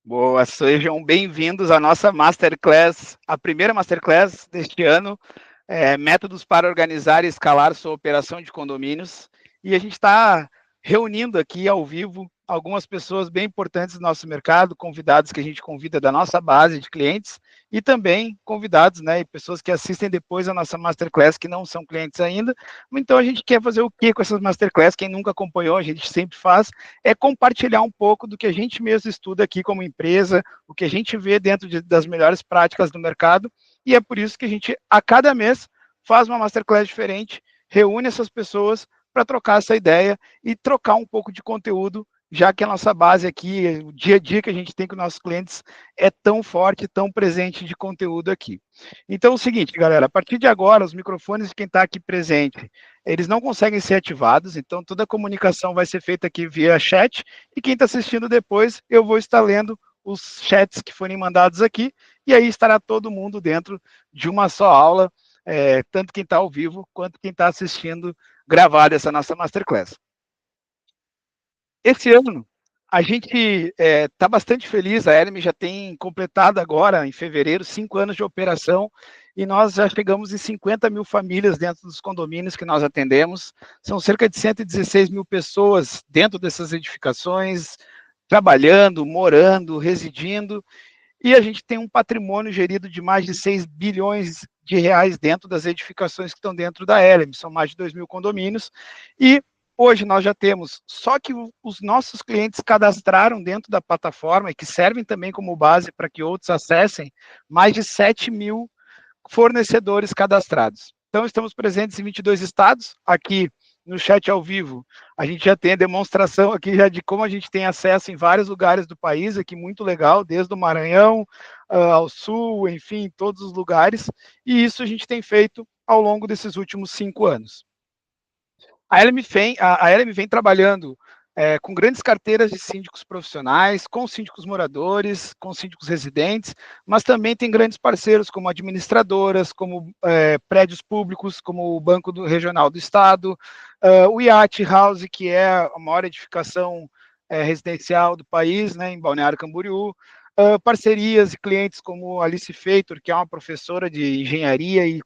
Boa, sejam bem-vindos à nossa Masterclass, a primeira Masterclass deste ano, Métodos para Organizar e Escalar Sua Operação de Condomínios. E a gente está reunindo aqui ao vivo algumas pessoas bem importantes do nosso mercado, convidados que a gente convida da nossa base de clientes e também convidados, né, e pessoas que assistem depois a nossa Masterclass que não são clientes ainda. Então a gente quer fazer o que com essas Masterclass? Quem nunca acompanhou, a gente sempre faz, é compartilhar um pouco do que a gente mesmo estuda aqui como empresa, o que a gente vê dentro das melhores práticas do mercado, e é por isso que a gente, a cada mês, faz uma Masterclass diferente, reúne essas pessoas para trocar essa ideia e trocar um pouco de conteúdo, já que a nossa base aqui, o dia a dia que a gente tem com nossos clientes é tão forte, tão presente de conteúdo aqui. Então é o seguinte, galera, a partir de agora, os microfones de quem está aqui presente, eles não conseguem ser ativados, então toda a comunicação vai ser feita aqui via chat, e quem está assistindo depois, eu vou estar lendo os chats que forem mandados aqui, e aí estará todo mundo dentro de uma só aula, tanto quem está ao vivo, quanto quem está assistindo gravado essa nossa Masterclass. Esse ano, a gente está bastante feliz, a Elmi já tem completado agora, em fevereiro, 5 anos de operação, e nós já chegamos em 50 mil famílias dentro dos condomínios que nós atendemos, são cerca de 116 mil pessoas dentro dessas edificações, trabalhando, morando, residindo, e a gente tem um patrimônio gerido de mais de 6 bilhões de reais dentro das edificações que estão dentro da Elem, são mais de 2 mil condomínios, e hoje nós já temos, só que os nossos clientes cadastraram dentro da plataforma, e que servem também como base para que outros acessem, mais de 7 mil fornecedores cadastrados. Então, estamos presentes em 22 estados, aqui no chat ao vivo, a gente já tem a demonstração aqui já de como a gente tem acesso em vários lugares do país, aqui muito legal, desde o Maranhão ao sul, enfim, todos os lugares, e isso a gente tem feito ao longo desses últimos 5 anos. A LM vem trabalhando com grandes carteiras de síndicos profissionais, com síndicos moradores, com síndicos residentes, mas também tem grandes parceiros como administradoras, como prédios públicos, como o Banco Regional do Estado, o Yacht House, que é a maior edificação residencial do país, né, em Balneário Camboriú, parcerias e clientes como Alice Feitor, que é uma professora de engenharia e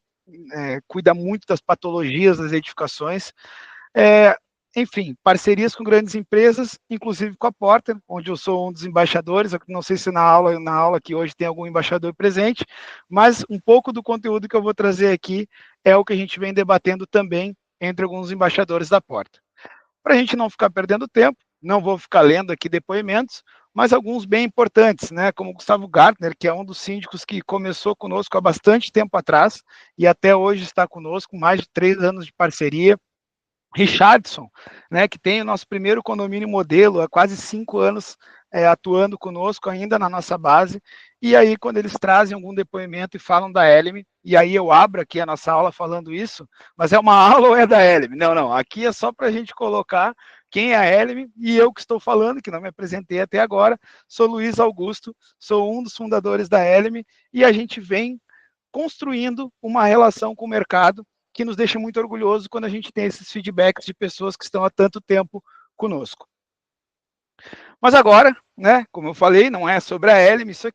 cuida muito das patologias das edificações, é, enfim, parcerias com grandes empresas, inclusive com a Porter, onde eu sou um dos embaixadores. Eu não sei se na aula que hoje tem algum embaixador presente, mas um pouco do conteúdo que eu vou trazer aqui é o que a gente vem debatendo também entre alguns embaixadores da Porter. Para a gente não ficar perdendo tempo, não vou ficar lendo aqui depoimentos, mas alguns bem importantes, né? Como o Gustavo Gartner, que é um dos síndicos que começou conosco há bastante tempo atrás e até hoje está conosco, mais de 3 anos de parceria. Richardson, né, que tem o nosso primeiro condomínio modelo há quase 5 anos atuando conosco ainda na nossa base, e aí quando eles trazem algum depoimento e falam da Elm, e aí eu abro aqui a nossa aula falando isso, mas é uma aula ou é da Elm? Não, não, aqui é só para a gente colocar quem é a Elm, e eu que estou falando, que não me apresentei até agora, sou Luiz Augusto, sou um dos fundadores da Elm, e a gente vem construindo uma relação com o mercado que nos deixa muito orgulhoso quando a gente tem esses feedbacks de pessoas que estão há tanto tempo conosco. Mas agora, né, como eu falei, não é sobre a Elm isso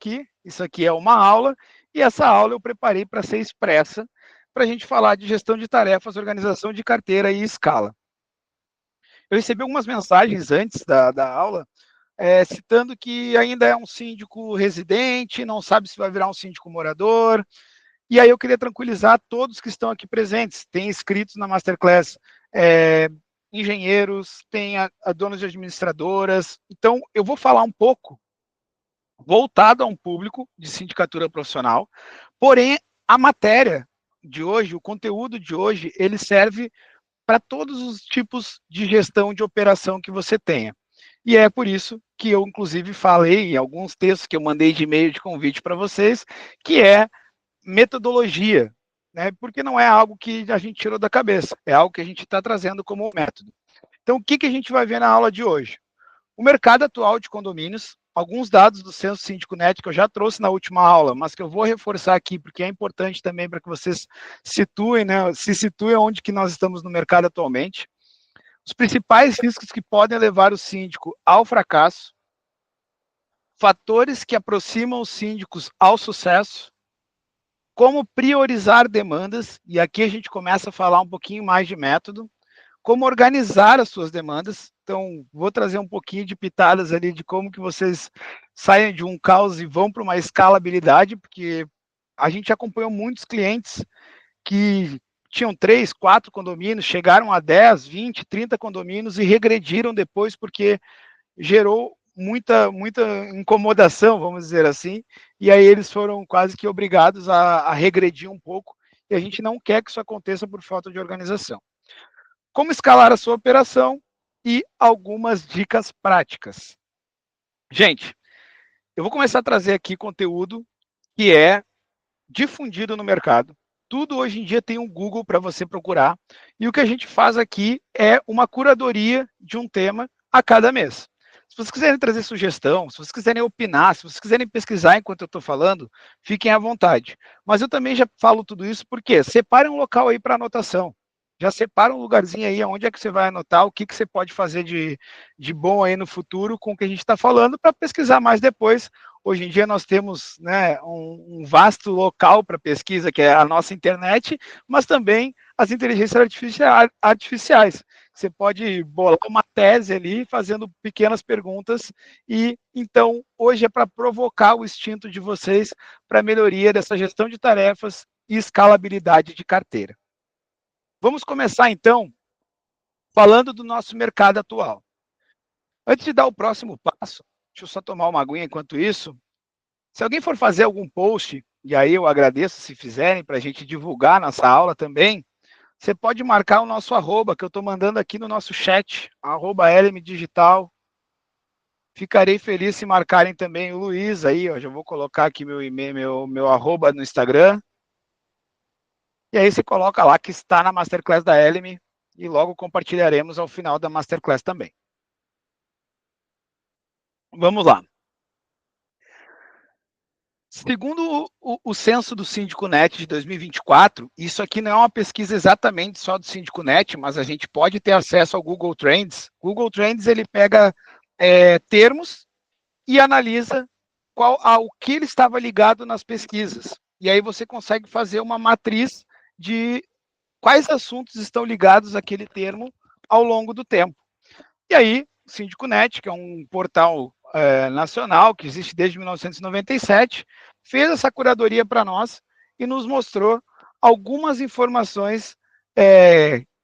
aqui é uma aula, e essa aula eu preparei para ser expressa, para a gente falar de gestão de tarefas, organização de carteira e escala. Eu recebi algumas mensagens antes da aula, citando que ainda é um síndico residente, não sabe se vai virar um síndico morador. E aí eu queria tranquilizar todos que estão aqui presentes. Tem inscritos na Masterclass engenheiros, tem a donos de administradoras. Então, eu vou falar um pouco voltado a um público de sindicatura profissional, porém, a matéria de hoje, o conteúdo de hoje, ele serve para todos os tipos de gestão de operação que você tenha. E é por isso que eu, inclusive, falei em alguns textos que eu mandei de e-mail de convite para vocês, que é metodologia, né? Porque não é algo que a gente tirou da cabeça, é algo que a gente está trazendo como método. Então, o que a gente vai ver na aula de hoje? O mercado atual de condomínios, alguns dados do Censo Síndico Net que eu já trouxe na última aula, mas que eu vou reforçar aqui, porque é importante também para que vocês situem, né, se situem onde que nós estamos no mercado atualmente. Os principais riscos que podem levar o síndico ao fracasso, fatores que aproximam os síndicos ao sucesso, como priorizar demandas, e aqui a gente começa a falar um pouquinho mais de método, como organizar as suas demandas. Então, vou trazer um pouquinho de pitadas ali de como que vocês saem de um caos e vão para uma escalabilidade, porque a gente acompanhou muitos clientes que tinham 3, 4 condomínios, chegaram a 10, 20, 30 condomínios e regrediram depois porque gerou muita incomodação, vamos dizer assim, e aí eles foram quase que obrigados a regredir um pouco, e a gente não quer que isso aconteça por falta de organização. Como escalar a sua operação e algumas dicas práticas. Gente, eu vou começar a trazer aqui conteúdo que é difundido no mercado. Tudo hoje em dia tem um Google para você procurar, e o que a gente faz aqui é uma curadoria de um tema a cada mês. Se vocês quiserem trazer sugestão, se vocês quiserem opinar, se vocês quiserem pesquisar enquanto eu estou falando, fiquem à vontade. Mas eu também já falo tudo isso porque separe um local aí para anotação. Já separa um lugarzinho aí onde é que você vai anotar, o que, que você pode fazer de bom aí no futuro com o que a gente está falando para pesquisar mais depois. Hoje em dia nós temos, né, um vasto local para pesquisa, que é a nossa internet, mas também as inteligências artificiais. Você pode bolar uma tese ali, fazendo pequenas perguntas, e então hoje é para provocar o instinto de vocês para a melhoria dessa gestão de tarefas e escalabilidade de carteira. Vamos começar então falando do nosso mercado atual. Antes de dar o próximo passo, deixa eu só tomar uma aguinha enquanto isso. Se alguém for fazer algum post, e aí eu agradeço se fizerem para a gente divulgar nossa aula também, você pode marcar o nosso arroba, que eu estou mandando aqui no nosso chat, arroba LMDigital. Ficarei feliz se marcarem também o Luiz aí, ó, já vou colocar aqui meu e-mail, meu arroba no Instagram. E aí você coloca lá que está na Masterclass da LM e logo compartilharemos ao final da Masterclass também. Vamos lá. Segundo o censo do Síndico Net de 2024, isso aqui não é uma pesquisa exatamente só do Síndico Net, mas a gente pode ter acesso ao Google Trends. Google Trends ele pega termos e analisa o que ele estava ligado nas pesquisas. E aí você consegue fazer uma matriz de quais assuntos estão ligados àquele termo ao longo do tempo. E aí, o Síndico Net, que é um portal nacional que existe desde 1997, fez essa curadoria para nós e nos mostrou algumas informações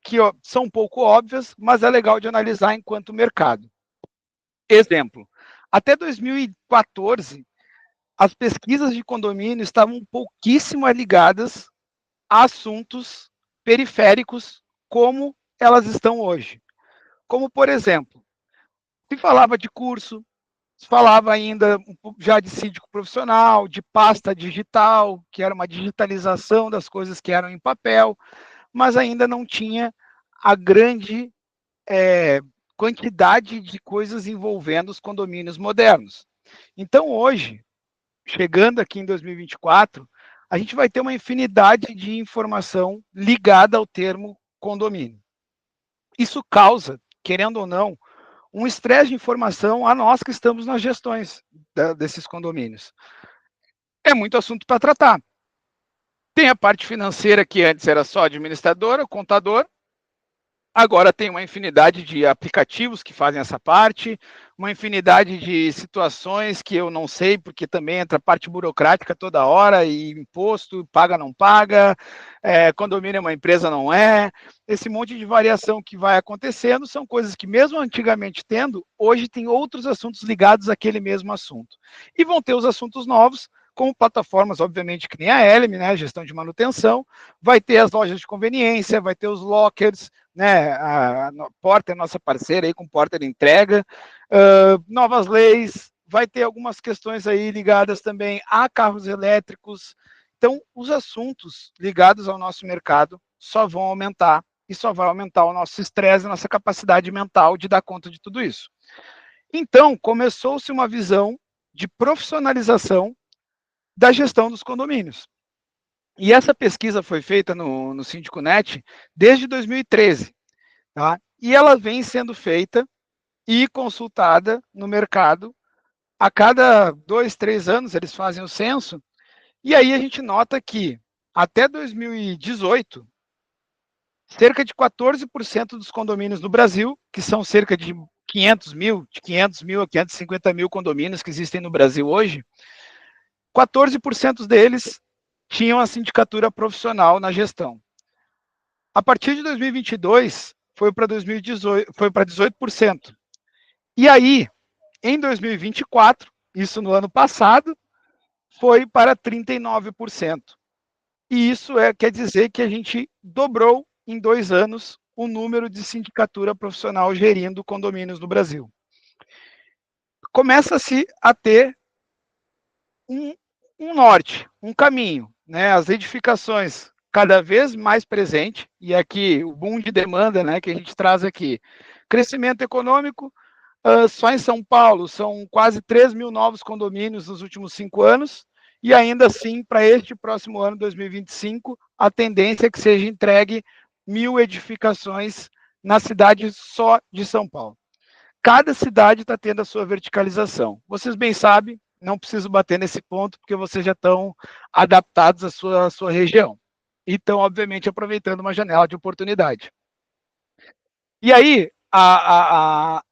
que são um pouco óbvias, mas é legal de analisar enquanto mercado. Exemplo, até 2014, as pesquisas de condomínio estavam pouquíssimo ligadas a assuntos periféricos como elas estão hoje. Como, por exemplo, se falava de curso, se falava ainda já de síndico profissional, de pasta digital, que era uma digitalização das coisas que eram em papel, mas ainda não tinha a grande quantidade de coisas envolvendo os condomínios modernos. Então, hoje, chegando aqui em 2024, a gente vai ter uma infinidade de informação ligada ao termo condomínio. Isso causa, querendo ou não, um estresse de informação a nós que estamos nas gestões desses condomínios. É muito assunto para tratar. Tem a parte financeira, que antes era só administradora, contador, agora tem uma infinidade de aplicativos que fazem essa parte, uma infinidade de situações que eu não sei, porque também entra a parte burocrática toda hora, e imposto, paga, não paga, condomínio é uma empresa, não é. Esse monte de variação que vai acontecendo são coisas que, mesmo antigamente tendo, hoje tem outros assuntos ligados àquele mesmo assunto. E vão ter os assuntos novos, como plataformas, obviamente, que nem a Elm, né, gestão de manutenção, vai ter as lojas de conveniência, vai ter os lockers, né, a Porter é nossa parceira aí com Porter Entrega, novas leis, vai ter algumas questões aí ligadas também a carros elétricos. Então, os assuntos ligados ao nosso mercado só vão aumentar e só vai aumentar o nosso estresse, a nossa capacidade mental de dar conta de tudo isso. Então, começou-se uma visão de profissionalização da gestão dos condomínios. E essa pesquisa foi feita no Síndico Net desde 2013, tá? E ela vem sendo feita e consultada no mercado a cada 2, 3 anos eles fazem o censo, e aí a gente nota que até 2018, cerca de 14% dos condomínios no Brasil, que são cerca de 500 mil a 550 mil condomínios que existem no Brasil hoje, 14% deles tinham a sindicatura profissional na gestão. A partir de 2022, foi para 2018, foi para 18%. E aí, em 2024, isso no ano passado, foi para 39%. E isso quer dizer que a gente dobrou em 2 anos o número de sindicatura profissional gerindo condomínios no Brasil. Começa-se a ter um norte, um caminho, né? As edificações cada vez mais presente, e aqui o boom de demanda, né, que a gente traz aqui. Crescimento econômico, só em São Paulo são quase 3 mil novos condomínios nos últimos 5 anos, e ainda assim, para este próximo ano, 2025, a tendência é que seja entregue 1.000 edificações na cidade só de São Paulo. Cada cidade está tendo a sua verticalização. Vocês bem sabem, não preciso bater nesse ponto, porque vocês já estão adaptados à sua região. E estão, obviamente, aproveitando uma janela de oportunidade. E aí, a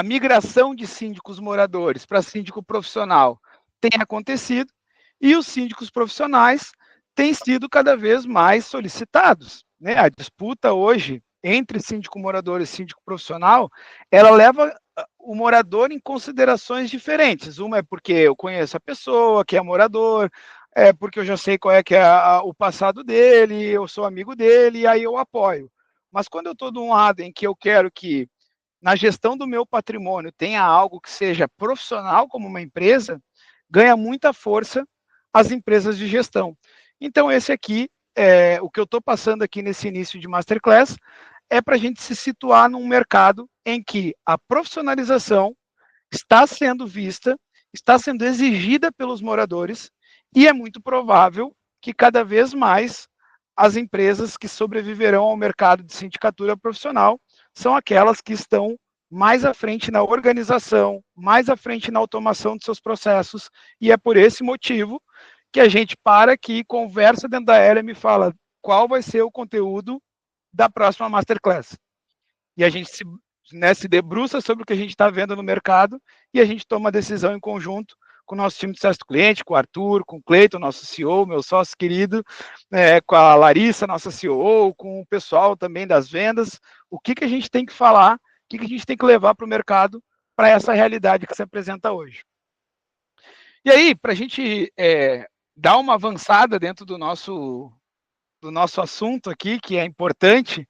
migração de síndicos moradores para síndico profissional tem acontecido, e os síndicos profissionais têm sido cada vez mais solicitados, né? A disputa hoje entre síndico morador e síndico profissional, ela leva o morador em considerações diferentes. Uma é porque eu conheço a pessoa que é morador, é porque eu já sei qual é que é o passado dele, eu sou amigo dele, e aí eu apoio. Mas quando eu estou de um lado em que eu quero que na gestão do meu patrimônio tenha algo que seja profissional como uma empresa, ganha muita força as empresas de gestão. Então, esse aqui, o que eu estou passando aqui nesse início de Masterclass, é para a gente se situar num mercado em que a profissionalização está sendo vista, está sendo exigida pelos moradores, e é muito provável que cada vez mais as empresas que sobreviverão ao mercado de sindicatura profissional são aquelas que estão mais à frente na organização, mais à frente na automação de seus processos, e é por esse motivo que a gente para aqui, conversa dentro da Elia e me fala qual vai ser o conteúdo da próxima Masterclass. E a gente se debruça sobre o que a gente está vendo no mercado e a gente toma a decisão em conjunto com o nosso time de sucesso do cliente, com o Arthur, com o Cleiton, nosso CEO, meu sócio querido, com a Larissa, nossa CEO, com o pessoal também das vendas, o que a gente tem que falar, o que a gente tem que levar para o mercado para essa realidade que se apresenta hoje. E aí, para a gente dar uma avançada dentro do nosso assunto aqui, que é importante,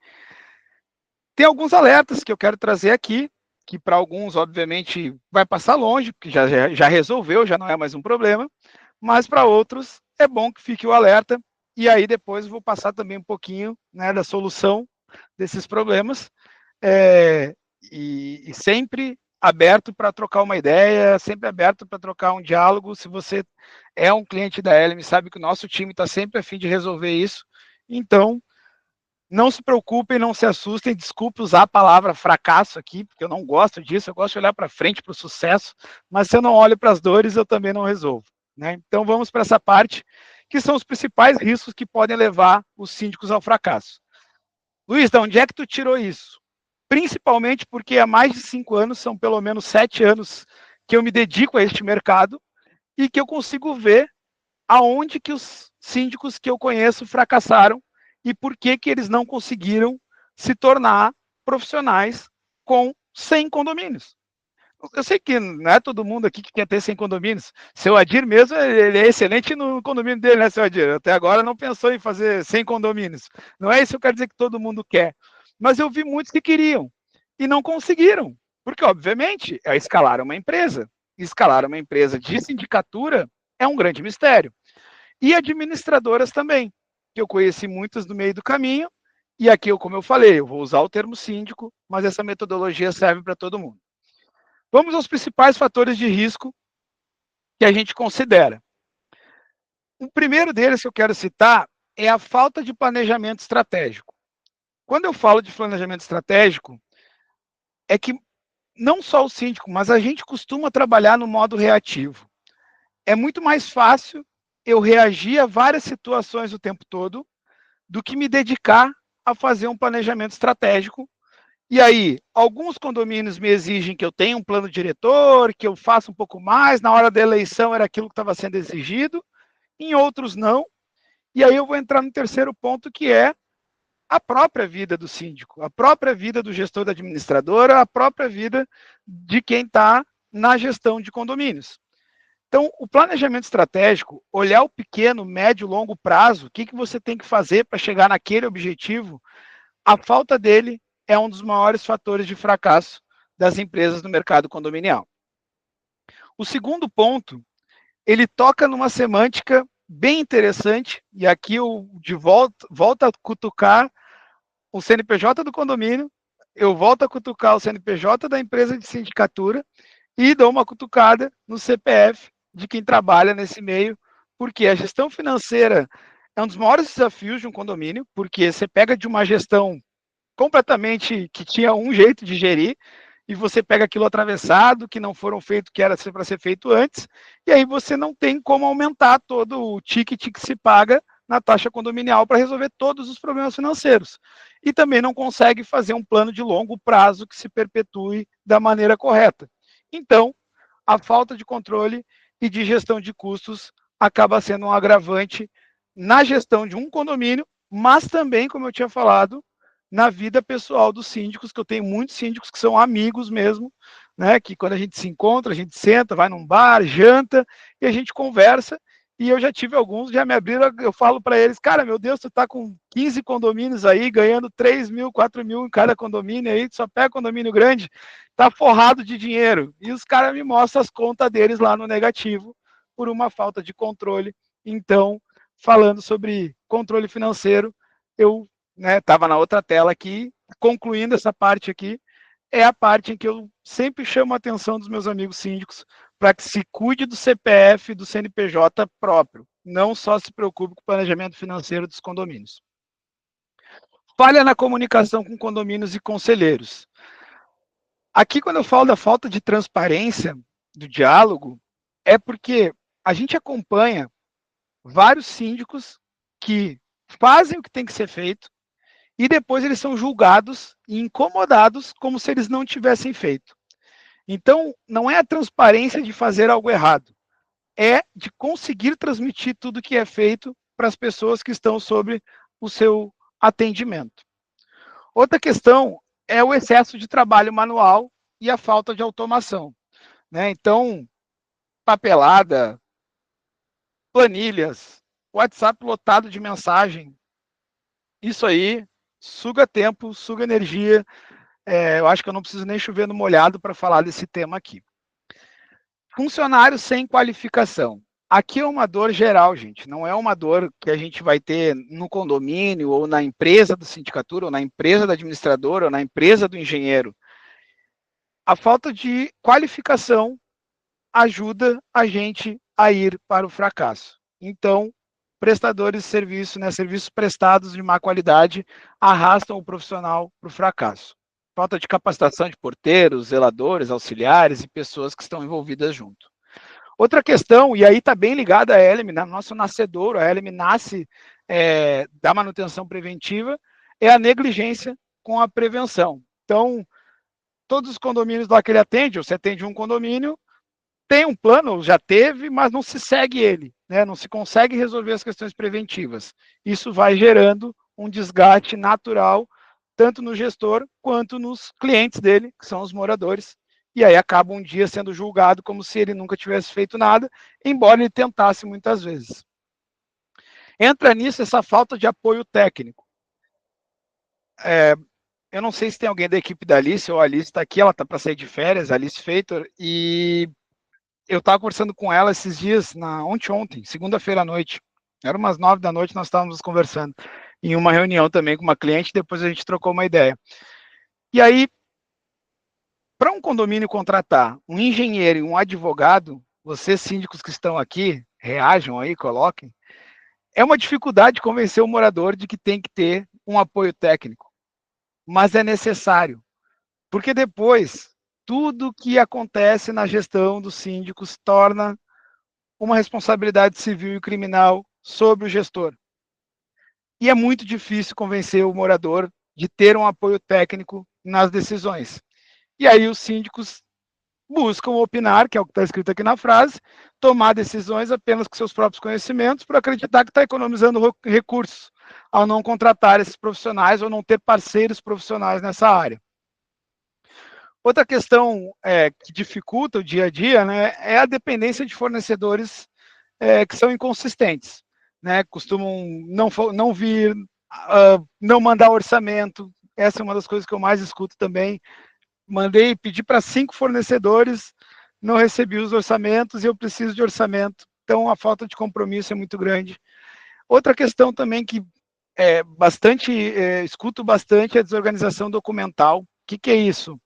tem alguns alertas que eu quero trazer aqui, que para alguns, obviamente, vai passar longe, porque já resolveu, já não é mais um problema, mas para outros é bom que fique o alerta, e aí depois eu vou passar também um pouquinho, né, da solução desses problemas, e sempre aberto para trocar uma ideia, sempre aberto para trocar um diálogo. Se você é um cliente da Elem, sabe que o nosso time está sempre a fim de resolver isso, então não se preocupem, não se assustem, desculpe usar a palavra fracasso aqui, porque eu não gosto disso, eu gosto de olhar para frente, para o sucesso, mas se eu não olho para as dores, eu também não resolvo. Né? Então vamos para essa parte, que são os principais riscos que podem levar os síndicos ao fracasso. Luiz, de onde é que tu tirou isso? Principalmente porque há mais de 5 anos, são pelo menos 7 anos que eu me dedico a este mercado e que eu consigo ver aonde que os síndicos que eu conheço fracassaram e por que eles não conseguiram se tornar profissionais com 100 condomínios. Eu sei que não é todo mundo aqui que quer ter 100 condomínios. Seu Adir mesmo, ele é excelente no condomínio dele, né, seu Adir? Até agora não pensou em fazer 100 condomínios. Não é isso que eu quero dizer que todo mundo quer. Mas eu vi muitos que queriam e não conseguiram. Porque, obviamente, escalar uma empresa. Escalar uma empresa de sindicatura é um grande mistério. E administradoras também, que eu conheci muitas no meio do caminho, e aqui, como eu falei, eu vou usar o termo síndico, mas essa metodologia serve para todo mundo. Vamos aos principais fatores de risco que a gente considera. O primeiro deles que eu quero citar é a falta de planejamento estratégico. Quando eu falo de planejamento estratégico, é que não só o síndico, mas a gente costuma trabalhar no modo reativo. É muito mais fácil eu reagir a várias situações o tempo todo do que me dedicar a fazer um planejamento estratégico. E aí, alguns condomínios me exigem que eu tenha um plano diretor, que eu faça um pouco mais, na hora da eleição era aquilo que estava sendo exigido, em outros não. E aí eu vou entrar no terceiro ponto, que é a própria vida do síndico, a própria vida do gestor da administradora, a própria vida de quem está na gestão de condomínios. Então, o planejamento estratégico, olhar o pequeno, médio, longo prazo, o que você tem que fazer para chegar naquele objetivo, a falta dele é um dos maiores fatores de fracasso das empresas no mercado condominial. O segundo ponto, ele toca numa semântica bem interessante, e aqui eu volto a cutucar o CNPJ do condomínio, eu volto a cutucar o CNPJ da empresa de sindicatura e dou uma cutucada no CPF de quem trabalha nesse meio, porque a gestão financeira é um dos maiores desafios de um condomínio, porque você pega de uma gestão completamente que tinha um jeito de gerir, e você pega aquilo atravessado, que não foram feitos, que era para ser feito antes, e aí você não tem como aumentar todo o ticket que se paga na taxa condominial para resolver todos os problemas financeiros. E também não consegue fazer um plano de longo prazo que se perpetue da maneira correta. Então, a falta de controle e de gestão de custos acaba sendo um agravante na gestão de um condomínio, mas também, como eu tinha falado, na vida pessoal dos síndicos, que eu tenho muitos síndicos que são amigos mesmo, né, que quando a gente se encontra, a gente senta, vai num bar, janta, e a gente conversa, e eu já tive alguns, já me abriram, eu falo para eles, cara, meu Deus, tu tá com 15 condomínios aí, ganhando 3 mil, 4 mil em cada condomínio aí, tu só pega condomínio grande, tá forrado de dinheiro, e os caras me mostram as contas deles lá no negativo, por uma falta de controle. Então, falando sobre controle financeiro, eu estava na outra tela aqui, concluindo essa parte aqui, é a parte em que eu sempre chamo a atenção dos meus amigos síndicos para que se cuide do CPF e do CNPJ próprio, não só se preocupe com o planejamento financeiro dos condomínios. Falha na comunicação com condomínios e conselheiros. Aqui, quando eu falo da falta de transparência, do diálogo, é porque a gente acompanha vários síndicos que fazem o que tem que ser feito, e depois eles são julgados e incomodados como se eles não tivessem feito. Então, não é a transparência de fazer algo errado, é de conseguir transmitir tudo que é feito para as pessoas que estão sob o seu atendimento. Outra questão é o excesso de trabalho manual e a falta de automação. Então, papelada, planilhas, WhatsApp lotado de mensagem, isso aí suga tempo, suga energia. Eu acho que eu não preciso nem chover no molhado para falar desse tema aqui. Funcionários sem qualificação. Aqui é uma dor geral, gente. Não é uma dor que a gente vai ter no condomínio, ou na empresa da sindicatura, ou na empresa da administradora, ou na empresa do engenheiro. A falta de qualificação ajuda a gente a ir para o fracasso. Então, prestadores de serviço, serviços prestados de má qualidade, arrastam o profissional para o fracasso. Falta de capacitação de porteiros, zeladores, auxiliares e pessoas que estão envolvidas junto. Outra questão, e aí está bem ligada a Elm, nosso nascedouro, a Elm nasce da manutenção preventiva, é a negligência com a prevenção. Então, todos os condomínios lá que ele atende, você atende um condomínio, tem um plano, já teve, mas não se segue ele, não se consegue resolver as questões preventivas. Isso vai gerando um desgaste natural, tanto no gestor quanto nos clientes dele, que são os moradores, e aí acaba um dia sendo julgado como se ele nunca tivesse feito nada, embora ele tentasse muitas vezes. Entra nisso essa falta de apoio técnico. Eu não sei se tem alguém da equipe da Alice, ou a Alice está aqui, ela está para sair de férias, a Alice Feitor, e eu estava conversando com ela esses dias, ontem, segunda-feira à noite, era umas 9 da noite, nós estávamos conversando, em uma reunião também com uma cliente, depois a gente trocou uma ideia. E aí, para um condomínio contratar um engenheiro e um advogado, vocês síndicos que estão aqui, reajam aí, coloquem, é uma dificuldade convencer o morador de que tem que ter um apoio técnico, mas é necessário, porque depois, tudo que acontece na gestão dos síndicos torna uma responsabilidade civil e criminal sobre o gestor. E é muito difícil convencer o morador de ter um apoio técnico nas decisões. E aí os síndicos buscam opinar, que é o que está escrito aqui na frase, tomar decisões apenas com seus próprios conhecimentos, por acreditar que está economizando recursos, ao não contratar esses profissionais ou não ter parceiros profissionais nessa área. Outra questão que dificulta o dia a dia, né, é a dependência de fornecedores que são inconsistentes, né, costumam não vir, não mandar orçamento. Essa é uma das coisas que eu mais escuto também. Mandei pedir para 5 fornecedores, não recebi os orçamentos e eu preciso de orçamento. Então, a falta de compromisso é muito grande. Outra questão também que escuto bastante é a desorganização documental. O que é isso?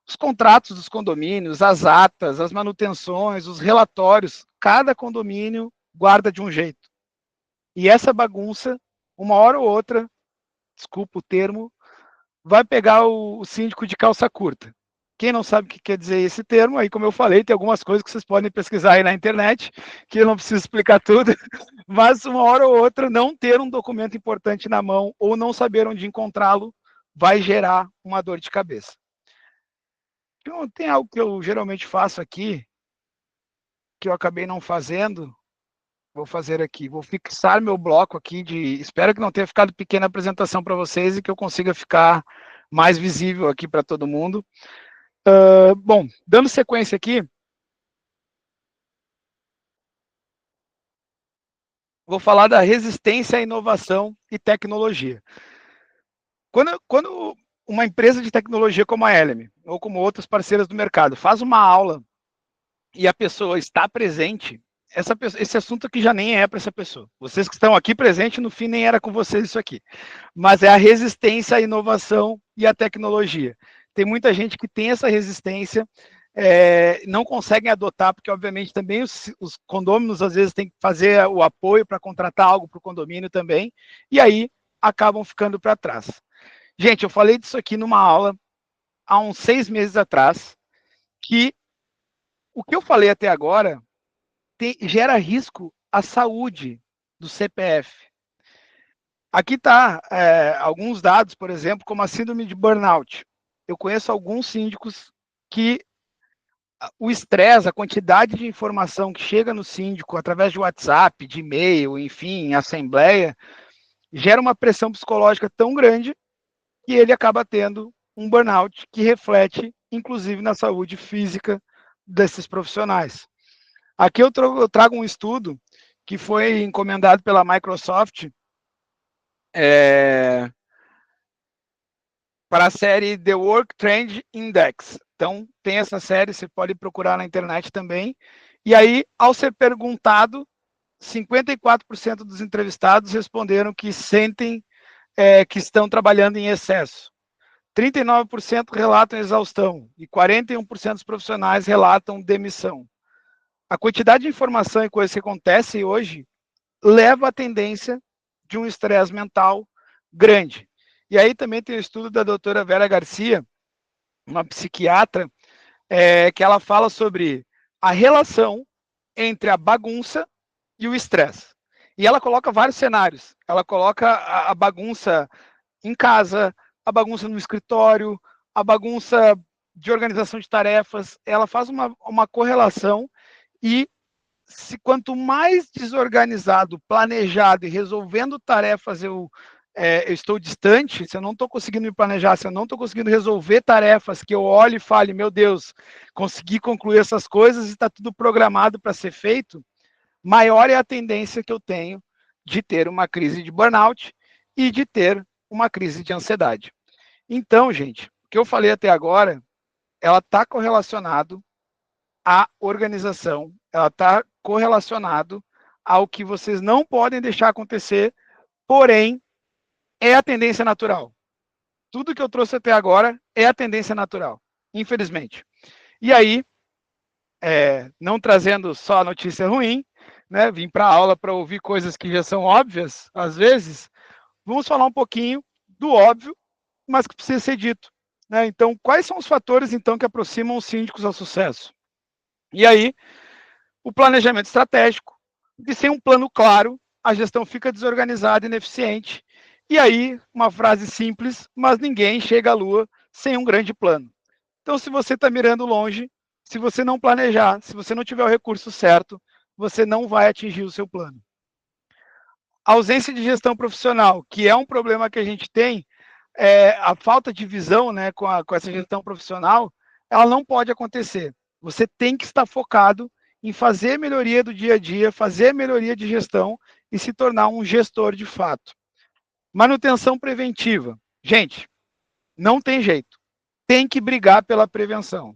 Os contratos dos condomínios, as atas, as manutenções, os relatórios, cada condomínio guarda de um jeito. E essa bagunça, uma hora ou outra, desculpa o termo, vai pegar o síndico de calça curta. Quem não sabe o que quer dizer esse termo, aí, como eu falei, tem algumas coisas que vocês podem pesquisar aí na internet, que eu não preciso explicar tudo, mas uma hora ou outra, não ter um documento importante na mão ou não saber onde encontrá-lo vai gerar uma dor de cabeça. Então, tem algo que eu geralmente faço aqui, que eu acabei não fazendo, vou fazer aqui. Vou fixar meu bloco aqui de... Espero que não tenha ficado pequena a apresentação para vocês e que eu consiga ficar mais visível aqui para todo mundo. Bom, dando sequência aqui, vou falar da resistência à inovação e tecnologia. Quando uma empresa de tecnologia como a Eleme, ou como outras parceiras do mercado, faz uma aula e a pessoa está presente, esse assunto aqui já nem é para essa pessoa. Vocês que estão aqui presentes, no fim, nem era com vocês isso aqui. Mas é a resistência à inovação e à tecnologia. Tem muita gente que tem essa resistência, não conseguem adotar, porque, obviamente, também os condôminos, às vezes, têm que fazer o apoio para contratar algo para o condomínio também, e aí acabam ficando para trás. Gente, eu falei disso aqui numa aula há uns 6 meses atrás, que o que eu falei até agora gera risco à saúde do CPF. Aqui está alguns dados, por exemplo, como a síndrome de burnout. Eu conheço alguns síndicos que o estresse, a quantidade de informação que chega no síndico através de WhatsApp, de e-mail, enfim, assembleia, gera uma pressão psicológica tão grande que ele acaba tendo um burnout que reflete, inclusive, na saúde física desses profissionais. Aqui eu trago um estudo que foi encomendado pela Microsoft para a série The Work Trend Index. Então, tem essa série, você pode procurar na internet também. E aí, ao ser perguntado, 54% dos entrevistados responderam que sentem que estão trabalhando em excesso. 39% relatam exaustão e 41% dos profissionais relatam demissão. A quantidade de informação e coisas que acontecem hoje leva à tendência de um estresse mental grande. E aí também tem o estudo da doutora Vera Garcia, uma psiquiatra, que ela fala sobre a relação entre a bagunça e o estresse. E ela coloca vários cenários. Ela coloca a bagunça em casa, a bagunça no escritório, a bagunça de organização de tarefas. Ela faz uma correlação e quanto mais desorganizado, planejado e resolvendo tarefas eu estou distante, se eu não estou conseguindo me planejar, se eu não estou conseguindo resolver tarefas que eu olhe e fale, meu Deus, consegui concluir essas coisas e está tudo programado para ser feito, maior é a tendência que eu tenho de ter uma crise de burnout e de ter uma crise de ansiedade. Então, gente, o que eu falei até agora, ela está correlacionado à organização, ela está correlacionado ao que vocês não podem deixar acontecer, porém, é a tendência natural. Tudo que eu trouxe até agora é a tendência natural, infelizmente. E aí, não trazendo só a notícia ruim, né, vim para a aula para ouvir coisas que já são óbvias, às vezes, vamos falar um pouquinho do óbvio, mas que precisa ser dito, né? Então, quais são os fatores, então, que aproximam os síndicos ao sucesso? E aí, o planejamento estratégico, e sem um plano claro, a gestão fica desorganizada e ineficiente. E aí, uma frase simples, mas ninguém chega à lua sem um grande plano. Então, se você está mirando longe, se você não planejar, se você não tiver o recurso certo, você não vai atingir o seu plano. A ausência de gestão profissional, que é um problema que a gente tem, a falta de visão, né, com essa gestão profissional, ela não pode acontecer. Você tem que estar focado em fazer melhoria do dia a dia, fazer melhoria de gestão e se tornar um gestor de fato. Manutenção preventiva. Gente, não tem jeito. Tem que brigar pela prevenção.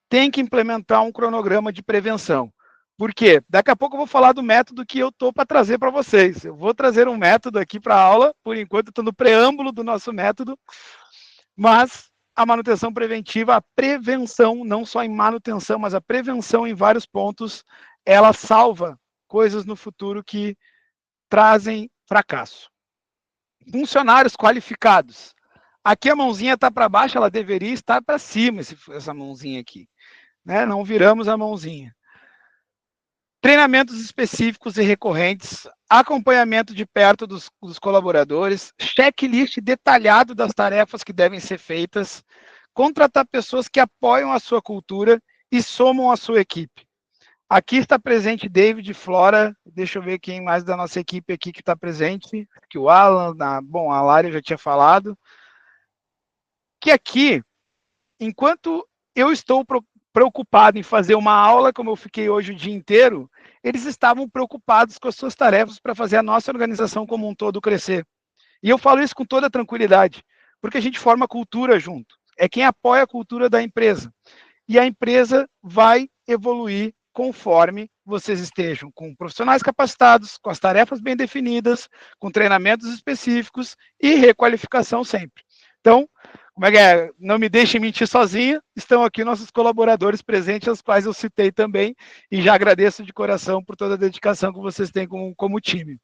Tem que implementar um cronograma de prevenção. Por quê? Daqui a pouco eu vou falar do método que eu estou para trazer para vocês. Eu vou trazer um método aqui para a aula, por enquanto estou no preâmbulo do nosso método, mas a manutenção preventiva, a prevenção, não só em manutenção, mas a prevenção em vários pontos, ela salva coisas no futuro que trazem fracasso. Funcionários qualificados. Aqui a mãozinha está para baixo, ela deveria estar para cima, essa mãozinha aqui. Né? Não viramos a mãozinha. Treinamentos específicos e recorrentes, acompanhamento de perto dos colaboradores, checklist detalhado das tarefas que devem ser feitas, contratar pessoas que apoiam a sua cultura e somam a sua equipe. Aqui está presente David, Flora, deixa eu ver quem mais da nossa equipe aqui que está presente, que o Alan, bom, a Lari eu já tinha falado, que aqui, enquanto eu estou preocupado em fazer uma aula, como eu fiquei hoje o dia inteiro, eles estavam preocupados com as suas tarefas para fazer a nossa organização como um todo crescer. E eu falo isso com toda tranquilidade, porque a gente forma cultura junto. É quem apoia a cultura da empresa. E a empresa vai evoluir conforme vocês estejam com profissionais capacitados, com as tarefas bem definidas, com treinamentos específicos e requalificação sempre. Então, como é que é? Não me deixem mentir sozinho, estão aqui nossos colaboradores presentes, aos quais eu citei também, e já agradeço de coração por toda a dedicação que vocês têm como time.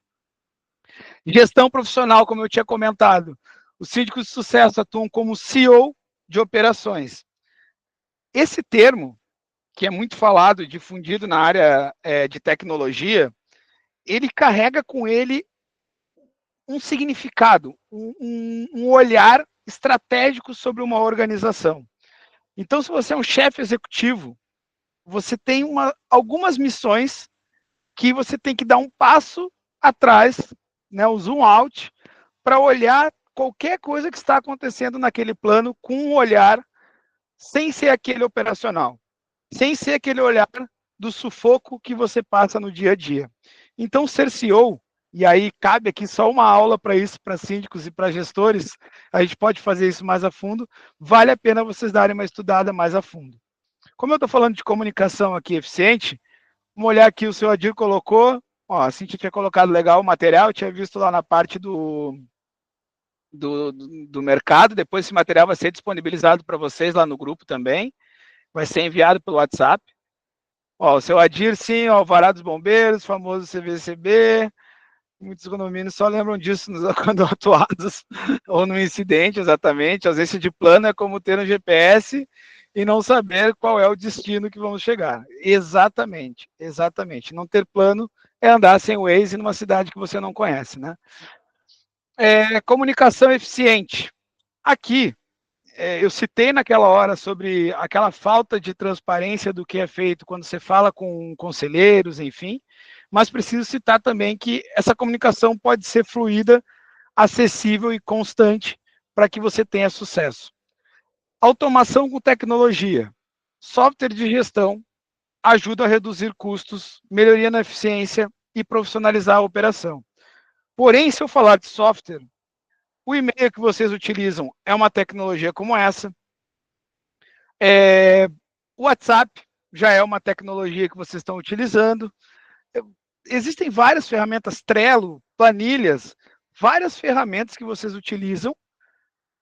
Gestão profissional, como eu tinha comentado, os síndicos de sucesso atuam como CEO de operações. Esse termo, que é muito falado e difundido na área de tecnologia, ele carrega com ele um significado, um olhar estratégico sobre uma organização. Então, se você é um chefe executivo, você tem algumas missões que você tem que dar um passo atrás, né, o zoom out, para olhar qualquer coisa que está acontecendo naquele plano com um olhar sem ser aquele operacional, sem ser aquele olhar do sufoco que você passa no dia a dia. Então, ser CEO, e aí cabe aqui só uma aula para isso, para síndicos e para gestores, a gente pode fazer isso mais a fundo, vale a pena vocês darem uma estudada mais a fundo. Como eu estou falando de comunicação aqui eficiente, vamos olhar aqui, o seu Adir colocou, ó, a Cintia tinha colocado legal o material, eu tinha visto lá na parte do mercado, depois esse material vai ser disponibilizado para vocês lá no grupo também, vai ser enviado pelo WhatsApp. Ó, o seu Adir, sim, ó, Alvará dos Bombeiros, famoso CVCB, muitos condomínios só lembram disso quando atuados ou no incidente, exatamente. A ausência de plano é como ter um GPS e não saber qual é o destino que vamos chegar. Exatamente, exatamente. Não ter plano é andar sem o Waze numa cidade que você não conhece, né? Comunicação eficiente. Aqui, eu citei naquela hora sobre aquela falta de transparência do que é feito quando você fala com conselheiros, enfim, mas preciso citar também que essa comunicação pode ser fluida, acessível e constante para que você tenha sucesso. Automação com tecnologia. Software de gestão ajuda a reduzir custos, melhoria na eficiência e profissionalizar a operação. Porém, se eu falar de software, o e-mail que vocês utilizam é uma tecnologia como essa. O WhatsApp já é uma tecnologia que vocês estão utilizando. Existem várias ferramentas, Trello, planilhas, várias ferramentas que vocês utilizam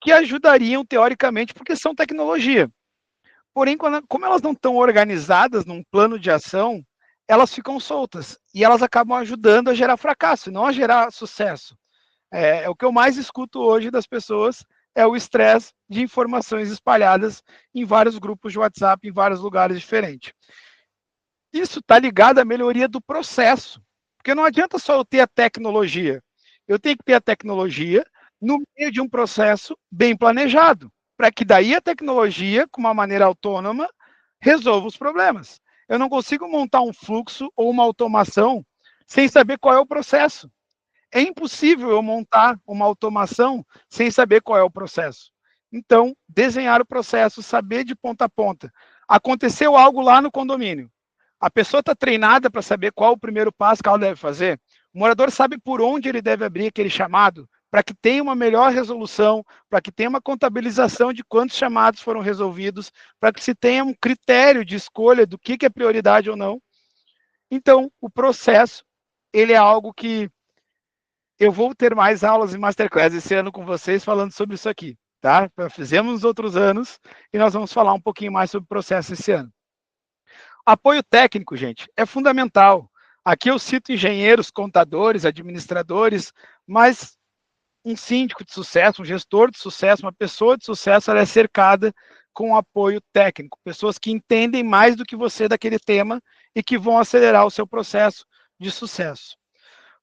que ajudariam teoricamente, porque são tecnologia. Porém, como elas não estão organizadas num plano de ação, elas ficam soltas e elas acabam ajudando a gerar fracasso, não a gerar sucesso. O que eu mais escuto hoje das pessoas é o estresse de informações espalhadas em vários grupos de WhatsApp, em vários lugares diferentes. Isso está ligado à melhoria do processo, porque não adianta só eu ter a tecnologia, eu tenho que ter a tecnologia no meio de um processo bem planejado, para que daí a tecnologia, com uma maneira autônoma, resolva os problemas. Eu não consigo montar um fluxo ou uma automação sem saber qual é o processo. É impossível eu montar uma automação sem saber qual é o processo. Então, desenhar o processo, saber de ponta a ponta. Aconteceu algo lá no condomínio. A pessoa está treinada para saber qual o primeiro passo que ela deve fazer. O morador sabe por onde ele deve abrir aquele chamado para que tenha uma melhor resolução, para que tenha uma contabilização de quantos chamados foram resolvidos, para que se tenha um critério de escolha do que é prioridade ou não. Então, o processo, ele é algo que eu vou ter mais aulas e masterclass esse ano com vocês falando sobre isso aqui, tá? Fizemos nos outros anos e nós vamos falar um pouquinho mais sobre o processo esse ano. Apoio técnico, gente, é fundamental. Aqui eu cito engenheiros, contadores, administradores, mas um síndico de sucesso, um gestor de sucesso, uma pessoa de sucesso, ela é cercada com apoio técnico, pessoas que entendem mais do que você daquele tema e que vão acelerar o seu processo de sucesso.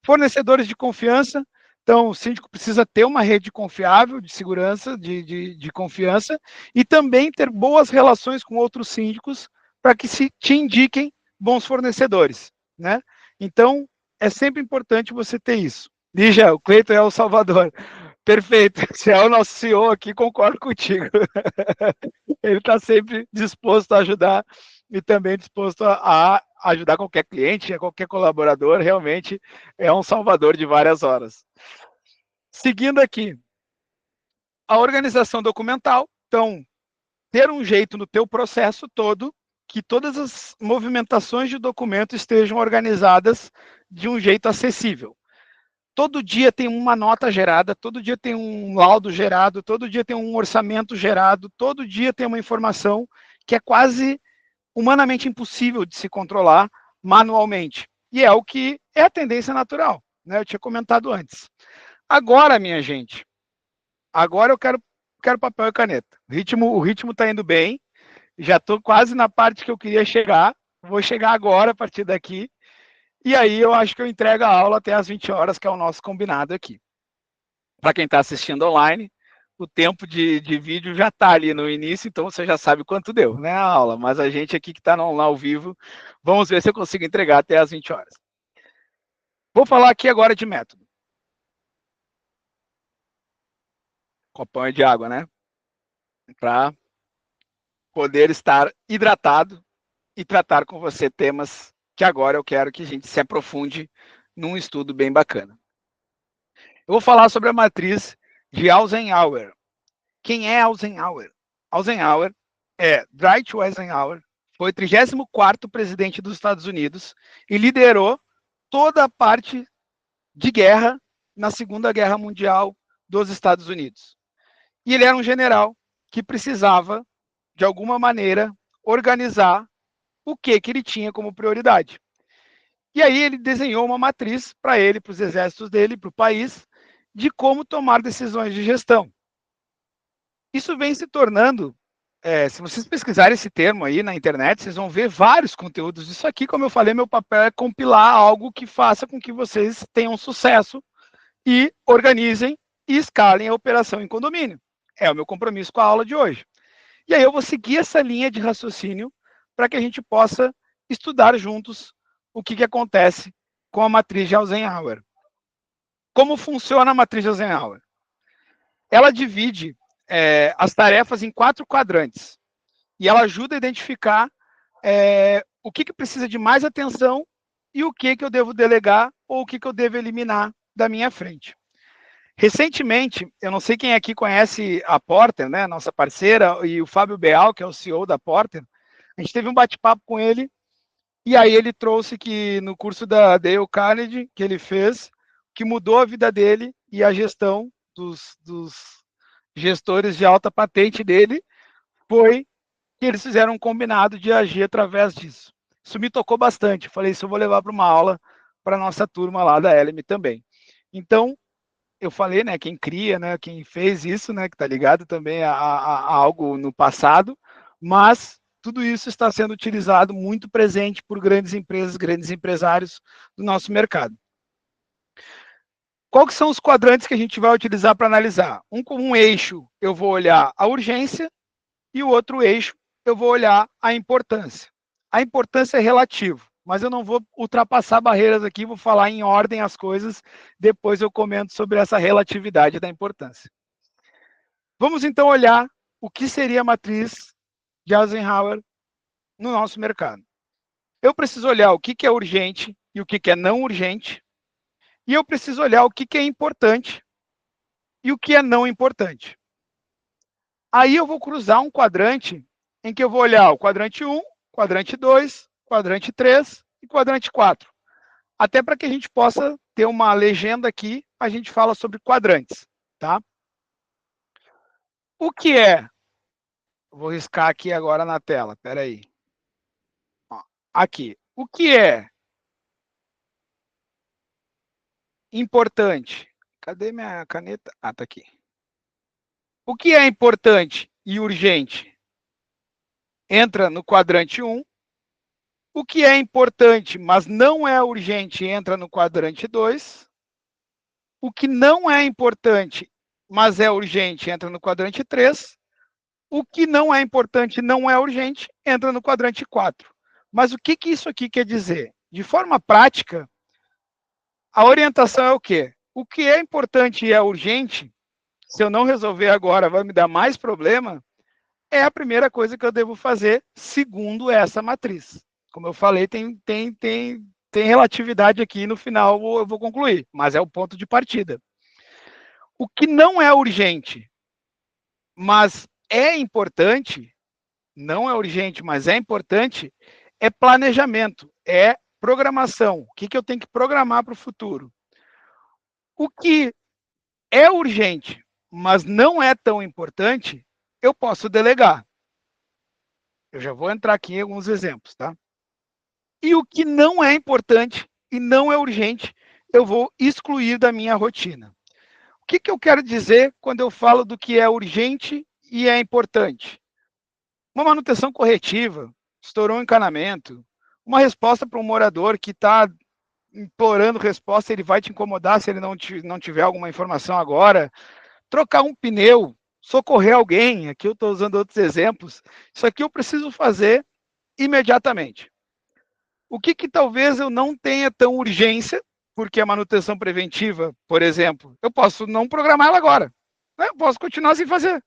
Fornecedores de confiança, então o síndico precisa ter uma rede confiável de segurança, de confiança, e também ter boas relações com outros síndicos para que se te indiquem bons fornecedores, né? Então, é sempre importante você ter isso. Lígia, o Cleiton é o Salvador. Perfeito. Se é o nosso CEO aqui, concordo contigo. Ele está sempre disposto a ajudar e também disposto a ajudar qualquer cliente, qualquer colaborador. Realmente é um salvador de várias horas. Seguindo aqui, a organização documental. Então, ter um jeito no teu processo todo que todas as movimentações de documento estejam organizadas de um jeito acessível. Todo dia tem uma nota gerada, todo dia tem um laudo gerado, todo dia tem um orçamento gerado, todo dia tem uma informação que é quase humanamente impossível de se controlar manualmente. E é o que é a tendência natural, né? Eu tinha comentado antes. Agora, minha gente, agora eu quero papel e caneta. O ritmo está indo bem, já estou quase na parte que eu queria chegar, vou chegar agora a partir daqui, e aí eu acho que eu entrego a aula até às 20 horas, que é o nosso combinado aqui. Para quem está assistindo online, o tempo de vídeo já está ali no início, então você já sabe quanto deu, né, a aula. Mas a gente aqui que está ao vivo, vamos ver se eu consigo entregar até às 20 horas. Vou falar aqui agora de método. Copão de água, né? Para poder estar hidratado e tratar com você temas que agora eu quero que a gente se aprofunde num estudo bem bacana. Eu vou falar sobre a matriz de Eisenhower. Quem é Eisenhower? Eisenhower é Dwight Eisenhower, foi o 34º presidente dos Estados Unidos e liderou toda a parte de guerra na Segunda Guerra Mundial dos Estados Unidos. E ele era um general que precisava, de alguma maneira, organizar o que ele tinha como prioridade. E aí ele desenhou uma matriz para ele, para os exércitos dele, para o país, de como tomar decisões de gestão. Isso vem se tornando, se vocês pesquisarem esse termo aí na internet, vocês vão ver vários conteúdos disso aqui. Como eu falei, meu papel é compilar algo que faça com que vocês tenham sucesso e organizem e escalem a operação em condomínio. É o meu compromisso com a aula de hoje. E aí eu vou seguir essa linha de raciocínio para que a gente possa estudar juntos o que acontece com a matriz de Eisenhower. Como funciona a matriz de Eisenhower? Ela divide as tarefas em 4 quadrantes e ela ajuda a identificar o que precisa de mais atenção e o que eu devo delegar ou o que eu devo eliminar da minha frente. Recentemente, eu não sei quem aqui conhece a Porter, né, nossa parceira, e o Fábio Beal, que é o CEO da Porter, a gente teve um bate-papo com ele, e aí ele trouxe que no curso da Dale Carnegie, que ele fez, que mudou a vida dele e a gestão dos gestores de alta patente dele, foi que eles fizeram um combinado de agir através disso. Isso me tocou bastante. Falei, isso eu vou levar para uma aula para a nossa turma lá da LM também. Então, eu falei, né, quem cria, né, quem fez isso, né, que está ligado também a algo no passado, mas tudo isso está sendo utilizado muito presente por grandes empresas, grandes empresários do nosso mercado. Quais são os quadrantes que a gente vai utilizar para analisar? Como um eixo, eu vou olhar a urgência, e o outro eixo, eu vou olhar a importância. A importância é relativo, mas eu não vou ultrapassar barreiras aqui, vou falar em ordem as coisas, depois eu comento sobre essa relatividade da importância. Vamos então olhar o que seria a matriz de Eisenhower no nosso mercado. Eu preciso olhar o que é urgente e o que é não urgente, e eu preciso olhar o que é importante e o que é não importante. Aí eu vou cruzar um quadrante em que eu vou olhar o quadrante 1, quadrante 2, quadrante 3 e quadrante 4. Até para que a gente possa ter uma legenda aqui, a gente fala sobre quadrantes, tá? O que é? Vou riscar aqui agora na tela, espera aí. Aqui. O que é importante? Cadê minha caneta? Ah, tá aqui. O que é importante e urgente? Entra no quadrante 1. O que é importante, mas não é urgente, entra no quadrante 2. O que não é importante, mas é urgente, entra no quadrante 3. O que não é importante, não é urgente, entra no quadrante 4. Mas o que isso aqui quer dizer? De forma prática, a orientação é o quê? O que é importante e é urgente, se eu não resolver agora, vai me dar mais problema, é a primeira coisa que eu devo fazer segundo essa matriz. Como eu falei, tem relatividade aqui, no final eu vou concluir, mas é o ponto de partida. O que não é urgente, mas é importante, não é urgente, mas é importante, é planejamento, é programação. O que eu tenho que programar para o futuro? O que é urgente, mas não é tão importante, eu posso delegar. Eu já vou entrar aqui em alguns exemplos, tá? E o que não é importante e não é urgente, eu vou excluir da minha rotina. O que eu quero dizer quando eu falo do que é urgente e é importante? Uma manutenção corretiva, estourou um encanamento, uma resposta para um morador que está implorando resposta, ele vai te incomodar se ele não tiver alguma informação agora. Trocar um pneu, socorrer alguém, aqui eu estou usando outros exemplos, isso aqui eu preciso fazer imediatamente. O que talvez eu não tenha tão urgência, porque a manutenção preventiva, por exemplo, eu posso não programar ela agora, né? Eu posso continuar sem fazer,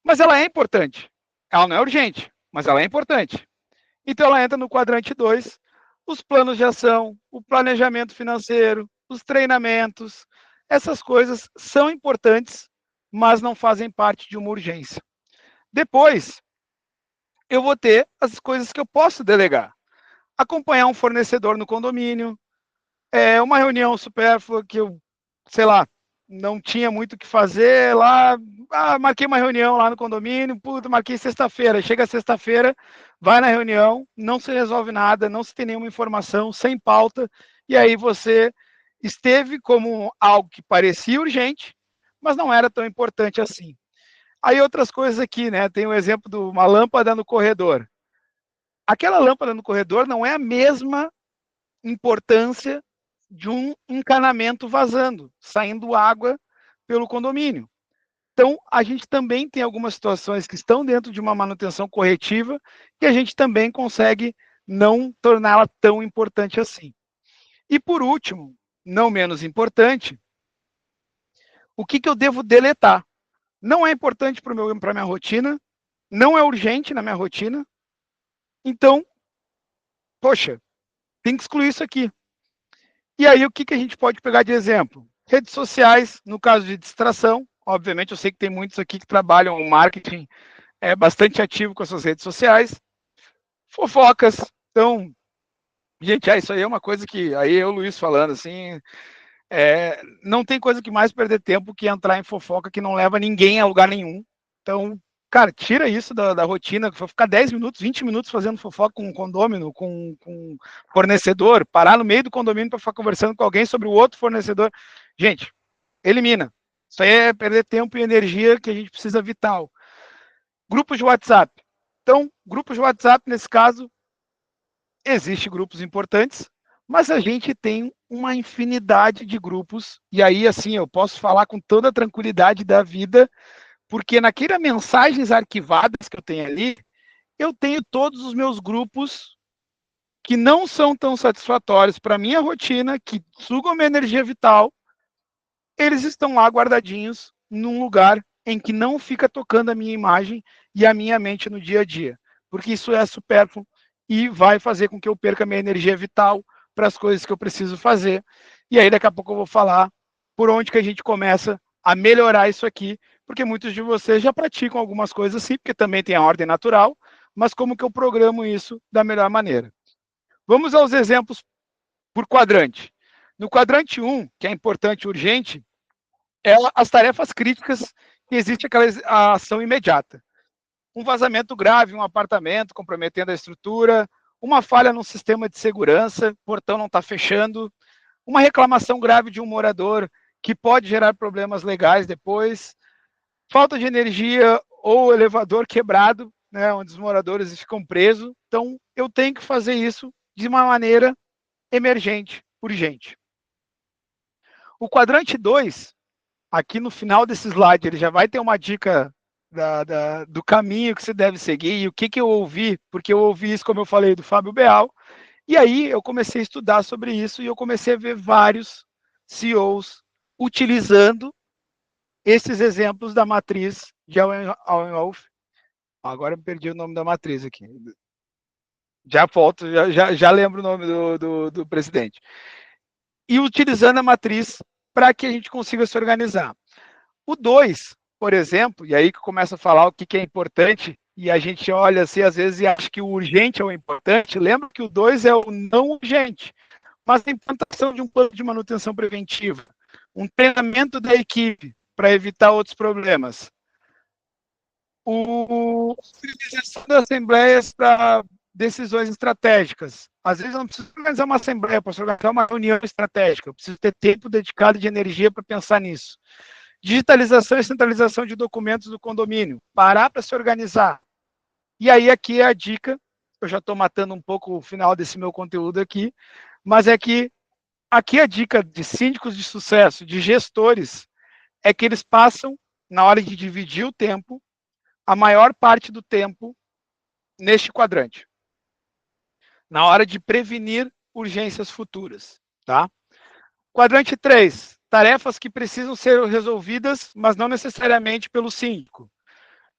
mas ela é importante. Ela não é urgente, mas ela é importante. Então ela entra no quadrante 2, os planos de ação, o planejamento financeiro, os treinamentos, essas coisas são importantes, mas não fazem parte de uma urgência. Depois, eu vou ter as coisas que eu posso delegar. Acompanhar um fornecedor no condomínio, uma reunião supérflua que eu, sei lá, não tinha muito o que fazer lá, marquei uma reunião lá no condomínio, puta, marquei sexta-feira, chega sexta-feira, vai na reunião, não se resolve nada, não se tem nenhuma informação, sem pauta, e aí você esteve como algo que parecia urgente, mas não era tão importante assim. Aí outras coisas aqui, né, tem o exemplo de uma lâmpada no corredor. Aquela lâmpada no corredor não é a mesma importância de um encanamento vazando, saindo água pelo condomínio. Então, a gente também tem algumas situações que estão dentro de uma manutenção corretiva que a gente também consegue não torná-la tão importante assim. E por último, não menos importante, o que eu devo deletar? Não é importante para a minha rotina, não é urgente na minha rotina, então, poxa, tem que excluir isso aqui. E aí, o que a gente pode pegar de exemplo? Redes sociais, no caso de distração, obviamente, eu sei que tem muitos aqui que trabalham o marketing bastante ativo com as suas redes sociais. Fofocas, então, gente, isso aí é uma coisa que, aí eu, Luiz, falando assim, não tem coisa que mais perder tempo que entrar em fofoca que não leva ninguém a lugar nenhum. Então, cara, tira isso da rotina, ficar 10 minutos, 20 minutos fazendo fofoca com um condômino, com fornecedor, parar no meio do condomínio para ficar conversando com alguém sobre o outro fornecedor. Gente, elimina. Isso aí é perder tempo e energia que a gente precisa vital. Grupos de WhatsApp. Então, grupos de WhatsApp, nesse caso, existem grupos importantes, mas a gente tem uma infinidade de grupos, e aí, assim, eu posso falar com toda a tranquilidade da vida, porque naquelas mensagens arquivadas que eu tenho ali, eu tenho todos os meus grupos que não são tão satisfatórios para a minha rotina, que sugam minha energia vital, eles estão lá guardadinhos num lugar em que não fica tocando a minha imagem e a minha mente no dia a dia, porque isso é supérfluo e vai fazer com que eu perca minha energia vital para as coisas que eu preciso fazer. E aí daqui a pouco eu vou falar por onde que a gente começa a melhorar isso aqui, porque muitos de vocês já praticam algumas coisas assim, porque também tem a ordem natural, mas como que eu programo isso da melhor maneira? Vamos aos exemplos por quadrante. No quadrante 1, que é importante e urgente, é as tarefas críticas que existe a ação imediata. Um vazamento grave, um apartamento comprometendo a estrutura, uma falha no sistema de segurança, o portão não está fechando, uma reclamação grave de um morador que pode gerar problemas legais depois, falta de energia ou elevador quebrado, né, onde os moradores ficam presos. Então, eu tenho que fazer isso de uma maneira emergente, urgente. O quadrante 2, aqui no final desse slide, ele já vai ter uma dica do caminho que você deve seguir e o que eu ouvi, porque eu ouvi isso, como eu falei, do Fábio Beal, e aí eu comecei a estudar sobre isso e eu comecei a ver vários CEOs utilizando esses exemplos da matriz de Allenhoff. Agora eu perdi o nome da matriz aqui. Já volto, já lembro o nome do presidente. E utilizando a matriz para que a gente consiga se organizar. O 2, por exemplo, e aí que começa a falar o que é importante, e a gente olha assim, às vezes, e acha que o urgente é o importante, lembra que o 2 é o não urgente, mas a implantação de um plano de manutenção preventiva, um treinamento da equipe para evitar outros problemas, a utilização das assembleias para decisões estratégicas. Às vezes eu não preciso organizar uma assembleia, eu posso organizar uma reunião estratégica, eu preciso ter tempo dedicado de energia para pensar nisso. Digitalização e centralização de documentos do condomínio. Parar para se organizar. E aí aqui é a dica, eu já estou matando um pouco o final desse meu conteúdo aqui, mas é que aqui a dica de síndicos de sucesso, de gestores, é que eles passam, na hora de dividir o tempo, a maior parte do tempo neste quadrante. Na hora de prevenir urgências futuras. Tá? Quadrante 3, tarefas que precisam ser resolvidas, mas não necessariamente pelo síndico.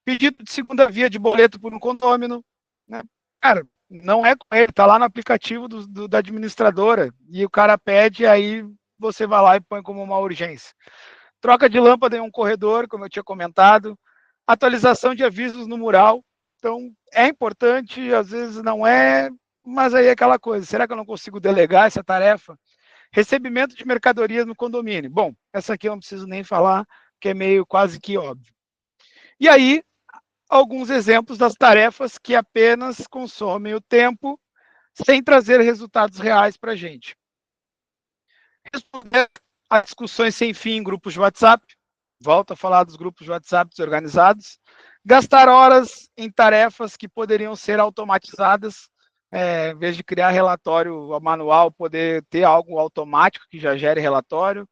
Pedido de segunda via de boleto por um condômino, né? Cara, não é com ele, tá lá no aplicativo da administradora, e o cara pede, aí você vai lá e põe como uma urgência. Troca de lâmpada em um corredor, como eu tinha comentado, atualização de avisos no mural. Então, é importante, às vezes não é, mas aí é aquela coisa, será que eu não consigo delegar essa tarefa? Recebimento de mercadorias no condomínio. Bom, essa aqui eu não preciso nem falar, que é meio quase que óbvio. E aí, alguns exemplos das tarefas que apenas consomem o tempo sem trazer resultados reais para a gente. Responder a discussões sem fim em grupos de WhatsApp. Volto a falar dos grupos de WhatsApp desorganizados. Gastar horas em tarefas que poderiam ser automatizadas, em vez de criar relatório manual, poder ter algo automático que já gere relatório.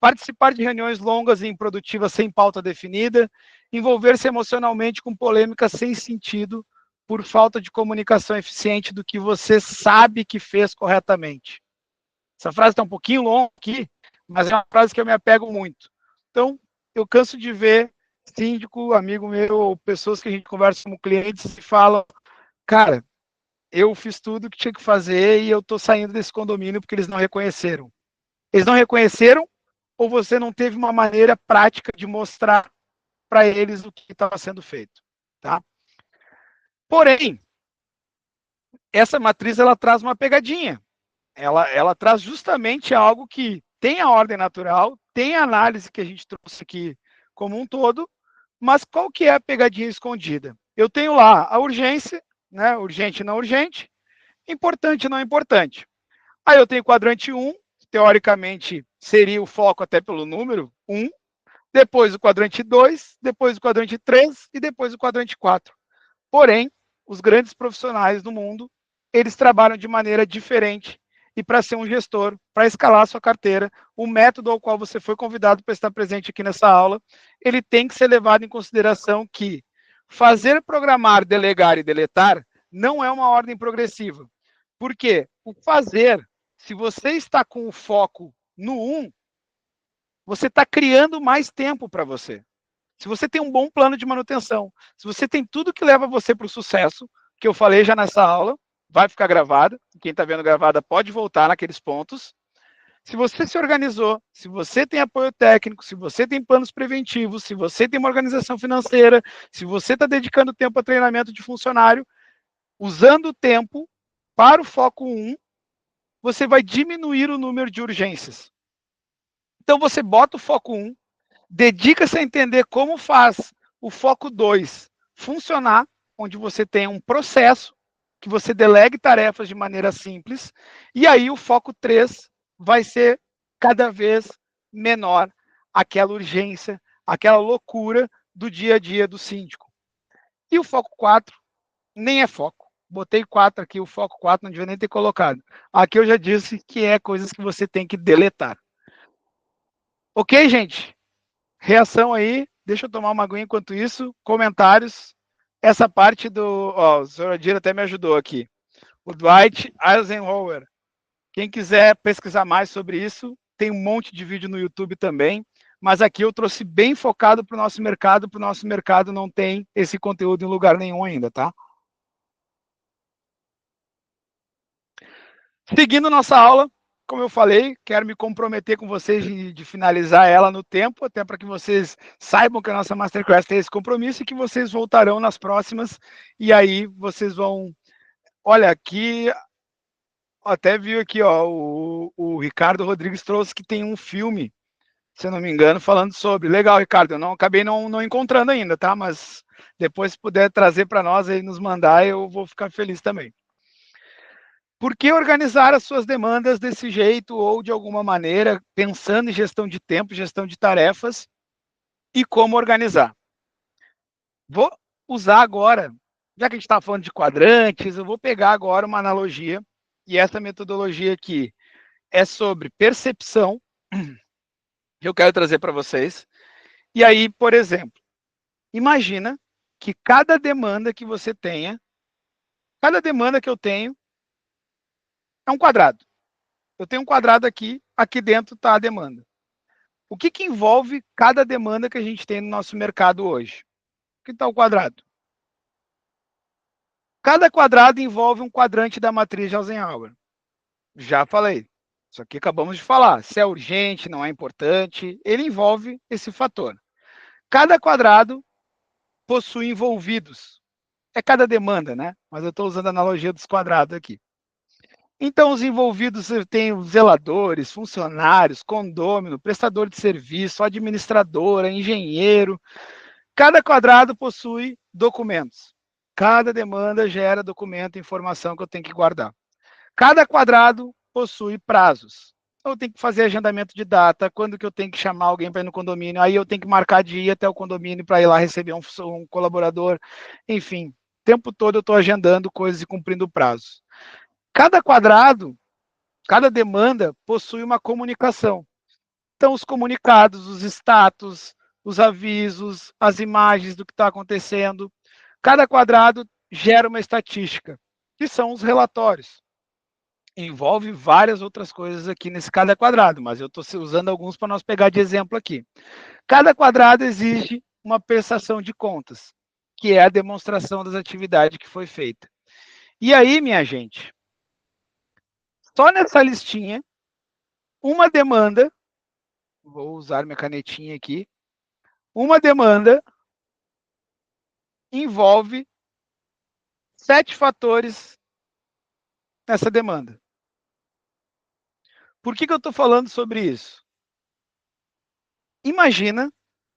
Participar de reuniões longas e improdutivas sem pauta definida. Envolver-se emocionalmente com polêmicas sem sentido por falta de comunicação eficiente do que você sabe que fez corretamente. Essa frase está um pouquinho longa aqui, mas é uma frase que eu me apego muito. Então, eu canso de ver síndico, amigo meu, ou pessoas que a gente conversa como clientes e falam, cara, eu fiz tudo o que tinha que fazer e eu estou saindo desse condomínio porque eles não reconheceram. Eles não reconheceram ou você não teve uma maneira prática de mostrar para eles o que estava sendo feito. Tá? Porém, essa matriz ela traz uma pegadinha. Ela traz justamente algo que tem a ordem natural, tem a análise que a gente trouxe aqui como um todo, mas qual que é a pegadinha escondida? Eu tenho lá a urgência, né? Urgente e não urgente, importante e não importante. Aí eu tenho quadrante 1, teoricamente seria o foco até pelo número, 1, depois o quadrante 2, depois o quadrante 3 e depois o quadrante 4. Porém, os grandes profissionais do mundo, eles trabalham de maneira diferente. E para ser um gestor, para escalar a sua carteira, o método ao qual você foi convidado para estar presente aqui nessa aula, ele tem que ser levado em consideração que fazer, programar, delegar e deletar não é uma ordem progressiva. Por quê? O fazer, se você está com o foco no 1, você está criando mais tempo para você. Se você tem um bom plano de manutenção, se você tem tudo que leva você para o sucesso, que eu falei já nessa aula, vai ficar gravada, quem está vendo gravada pode voltar naqueles pontos. Se você se organizou, se você tem apoio técnico, se você tem planos preventivos, se você tem uma organização financeira, se você está dedicando tempo a treinamento de funcionário, usando o tempo para o foco 1, você vai diminuir o número de urgências. Então você bota o foco 1, dedica-se a entender como faz o foco 2 funcionar, onde você tem um processo, que você delegue tarefas de maneira simples, e aí o foco 3 vai ser cada vez menor aquela urgência, aquela loucura do dia a dia do síndico. E o foco 4 nem é foco. Botei 4 aqui, o foco 4 não devia nem ter colocado. Aqui eu já disse que é coisas que você tem que deletar. Ok, gente? Reação aí, deixa eu tomar uma aguinha enquanto isso, comentários, essa parte do, ó, o senhor Adir até me ajudou aqui, o Dwight Eisenhower, quem quiser pesquisar mais sobre isso, tem um monte de vídeo no YouTube também, mas aqui eu trouxe bem focado para o nosso mercado não tem esse conteúdo em lugar nenhum ainda, tá? Seguindo nossa aula, como eu falei, quero me comprometer com vocês de finalizar ela no tempo, até para que vocês saibam que a nossa Masterclass tem esse compromisso e que vocês voltarão nas próximas, e aí vocês vão... Olha, aqui, até viu aqui, ó, o Ricardo Rodrigues trouxe que tem um filme, se eu não me engano, falando sobre. Legal, Ricardo, eu não acabei não encontrando ainda, tá? Mas depois, se puder trazer para nós e nos mandar, eu vou ficar feliz também. Por que organizar as suas demandas desse jeito ou de alguma maneira, pensando em gestão de tempo, gestão de tarefas e como organizar? Vou usar agora, já que a gente está falando de quadrantes, eu vou pegar agora uma analogia, e essa metodologia aqui é sobre percepção, que eu quero trazer para vocês. E aí, por exemplo, imagina que cada demanda que você tenha, cada demanda que eu tenho é um quadrado. Eu tenho um quadrado aqui dentro está a demanda. O que envolve cada demanda que a gente tem no nosso mercado hoje? Que tal o quadrado? Cada quadrado envolve um quadrante da matriz de Eisenhower. Já falei. Isso aqui acabamos de falar. Se é urgente, não é importante, ele envolve esse fator. Cada quadrado possui envolvidos. É cada demanda, né? Mas eu estou usando a analogia dos quadrados aqui. Então, os envolvidos têm os zeladores, funcionários, condômino, prestador de serviço, administradora, engenheiro. Cada quadrado possui documentos. Cada demanda gera documento, informação que eu tenho que guardar. Cada quadrado possui prazos. Eu tenho que fazer agendamento de data, quando que eu tenho que chamar alguém para ir no condomínio, aí eu tenho que marcar de ir até o condomínio para ir lá receber um colaborador. Enfim, o tempo todo eu estou agendando coisas e cumprindo prazos. Cada quadrado, cada demanda possui uma comunicação. Então, os comunicados, os status, os avisos, as imagens do que está acontecendo. Cada quadrado gera uma estatística, que são os relatórios. Envolve várias outras coisas aqui nesse cada quadrado, mas eu estou usando alguns para nós pegar de exemplo aqui. Cada quadrado exige uma prestação de contas, que é a demonstração das atividades que foi feita. E aí, minha gente, só nessa listinha, uma demanda, vou usar minha canetinha aqui, uma demanda envolve 7 fatores nessa demanda. Por que eu estou falando sobre isso? Imagina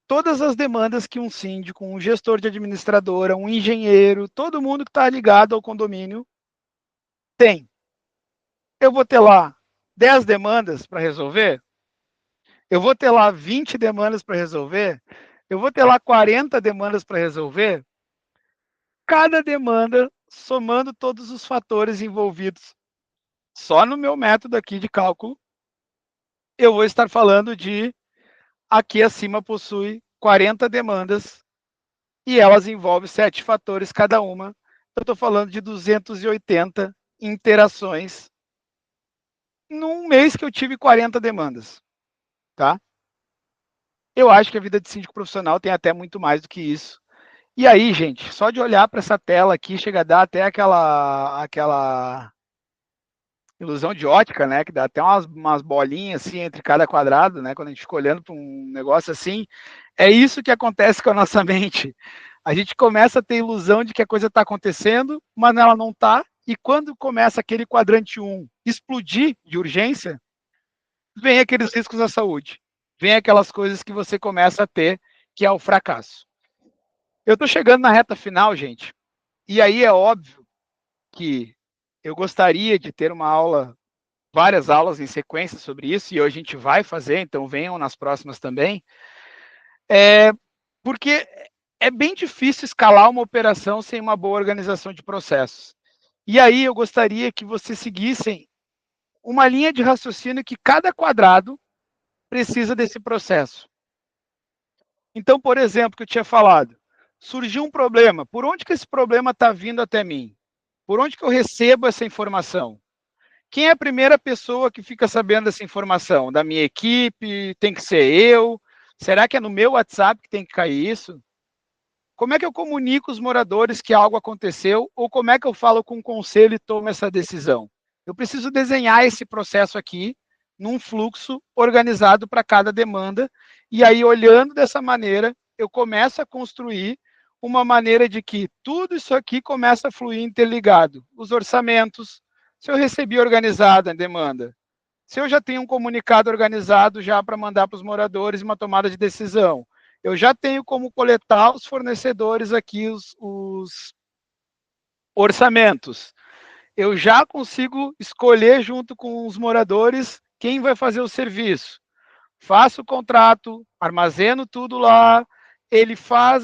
todas as demandas que um síndico, um gestor de administradora, um engenheiro, todo mundo que está ligado ao condomínio tem. Eu vou ter lá 10 demandas para resolver? Eu vou ter lá 20 demandas para resolver, eu vou ter lá 40 demandas para resolver, cada demanda somando todos os fatores envolvidos. Só no meu método aqui de cálculo, eu vou estar falando de aqui acima possui 40 demandas e elas envolvem 7 fatores cada uma. Eu estou falando de 280 interações num mês que eu tive 40 demandas, tá? Eu acho que a vida de síndico profissional tem até muito mais do que isso. E aí, gente, só de olhar para essa tela aqui, chega a dar até aquela ilusão de ótica, né? Que dá até umas bolinhas assim entre cada quadrado, né? Quando a gente fica olhando para um negócio assim. É isso que acontece com a nossa mente. A gente começa a ter ilusão de que a coisa está acontecendo, mas ela não está. E quando começa aquele quadrante 1 explodir de urgência, vem aqueles riscos à saúde. Vem aquelas coisas que você começa a ter, que é o fracasso. Eu estou chegando na reta final, gente. E aí é óbvio que eu gostaria de ter uma aula, várias aulas em sequência sobre isso, e hoje a gente vai fazer, então venham nas próximas também, porque é bem difícil escalar uma operação sem uma boa organização de processos. E aí eu gostaria que vocês seguissem uma linha de raciocínio que cada quadrado precisa desse processo. Então, por exemplo, que eu tinha falado, surgiu um problema, por onde que esse problema está vindo até mim? Por onde que eu recebo essa informação? Quem é a primeira pessoa que fica sabendo dessa informação? Da minha equipe? Tem que ser eu? Será que é no meu WhatsApp que tem que cair isso? Como é que eu comunico os moradores que algo aconteceu? Ou como é que eu falo com o conselho e tomo essa decisão? Eu preciso desenhar esse processo aqui num fluxo organizado para cada demanda. E aí, olhando dessa maneira, eu começo a construir uma maneira de que tudo isso aqui começa a fluir interligado. Os orçamentos, se eu recebi organizada a demanda, se eu já tenho um comunicado organizado já para mandar para os moradores uma tomada de decisão, eu já tenho como coletar os fornecedores aqui, os orçamentos. Eu já consigo escolher junto com os moradores quem vai fazer o serviço. Faço o contrato, armazeno tudo lá, ele faz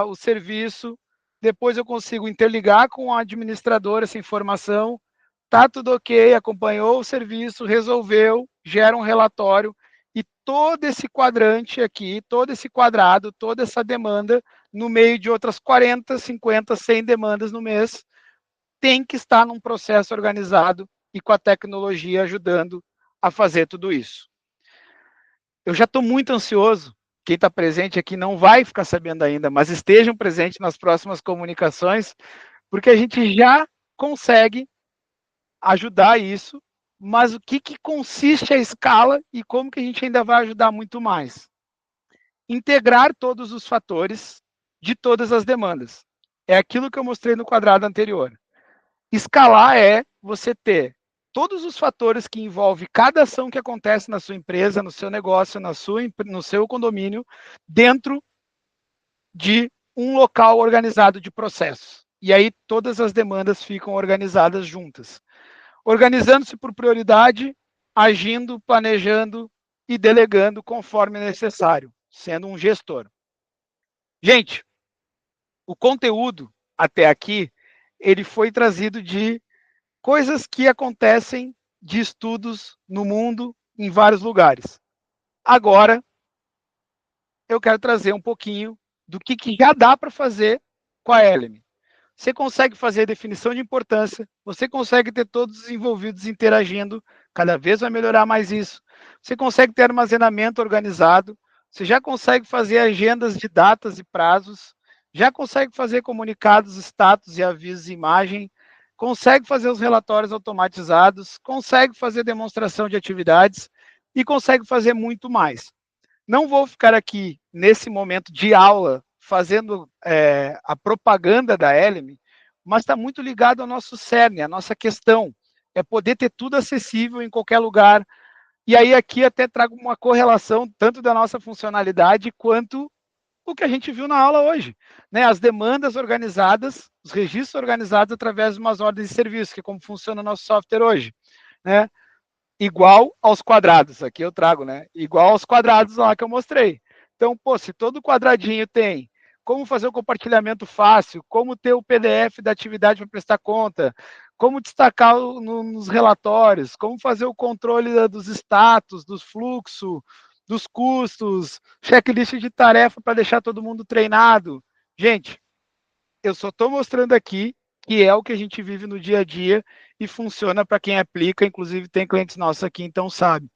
o serviço, depois eu consigo interligar com a administradora essa informação, tá tudo ok, acompanhou o serviço, resolveu, gera um relatório, e todo esse quadrante aqui, todo esse quadrado, toda essa demanda, no meio de outras 40, 50, 100 demandas no mês, tem que estar num processo organizado e com a tecnologia ajudando a fazer tudo isso. Eu já estou muito ansioso. Quem está presente aqui não vai ficar sabendo ainda, mas estejam presentes nas próximas comunicações, porque a gente já consegue ajudar isso, mas o que consiste a escala e como que a gente ainda vai ajudar muito mais? Integrar todos os fatores de todas as demandas. É aquilo que eu mostrei no quadrado anterior. Escalar é você ter todos os fatores que envolvem cada ação que acontece na sua empresa, no seu negócio, no seu condomínio, dentro de um local organizado de processos. E aí todas as demandas ficam organizadas juntas. Organizando-se por prioridade, agindo, planejando e delegando conforme necessário, sendo um gestor. Gente, o conteúdo até aqui, ele foi trazido de coisas que acontecem de estudos no mundo, em vários lugares. Agora, eu quero trazer um pouquinho do que já dá para fazer com a Eleme. Você consegue fazer a definição de importância, você consegue ter todos os envolvidos interagindo, cada vez vai melhorar mais isso. Você consegue ter armazenamento organizado, você já consegue fazer agendas de datas e prazos, já consegue fazer comunicados, status e avisos de imagem, consegue fazer os relatórios automatizados, consegue fazer demonstração de atividades e consegue fazer muito mais. Não vou ficar aqui, nesse momento de aula, fazendo a propaganda da Eleme, mas está muito ligado ao nosso cerne, à nossa questão. É poder ter tudo acessível em qualquer lugar. E aí aqui até trago uma correlação tanto da nossa funcionalidade quanto o que a gente viu na aula hoje. Né? As demandas organizadas, os registros organizados através de umas ordens de serviço, que é como funciona o nosso software hoje. Né? igual aos quadrados. Aqui eu trago, né? Igual aos quadrados lá que eu mostrei. Então, pô, se todo quadradinho tem como fazer o compartilhamento fácil, como ter o PDF da atividade para prestar conta, como destacar nos relatórios, como fazer o controle dos status, dos fluxos, dos custos, checklist de tarefa para deixar todo mundo treinado. Gente, eu só estou mostrando aqui que é o que a gente vive no dia a dia e funciona para quem aplica, inclusive tem clientes nossos aqui, então sabe.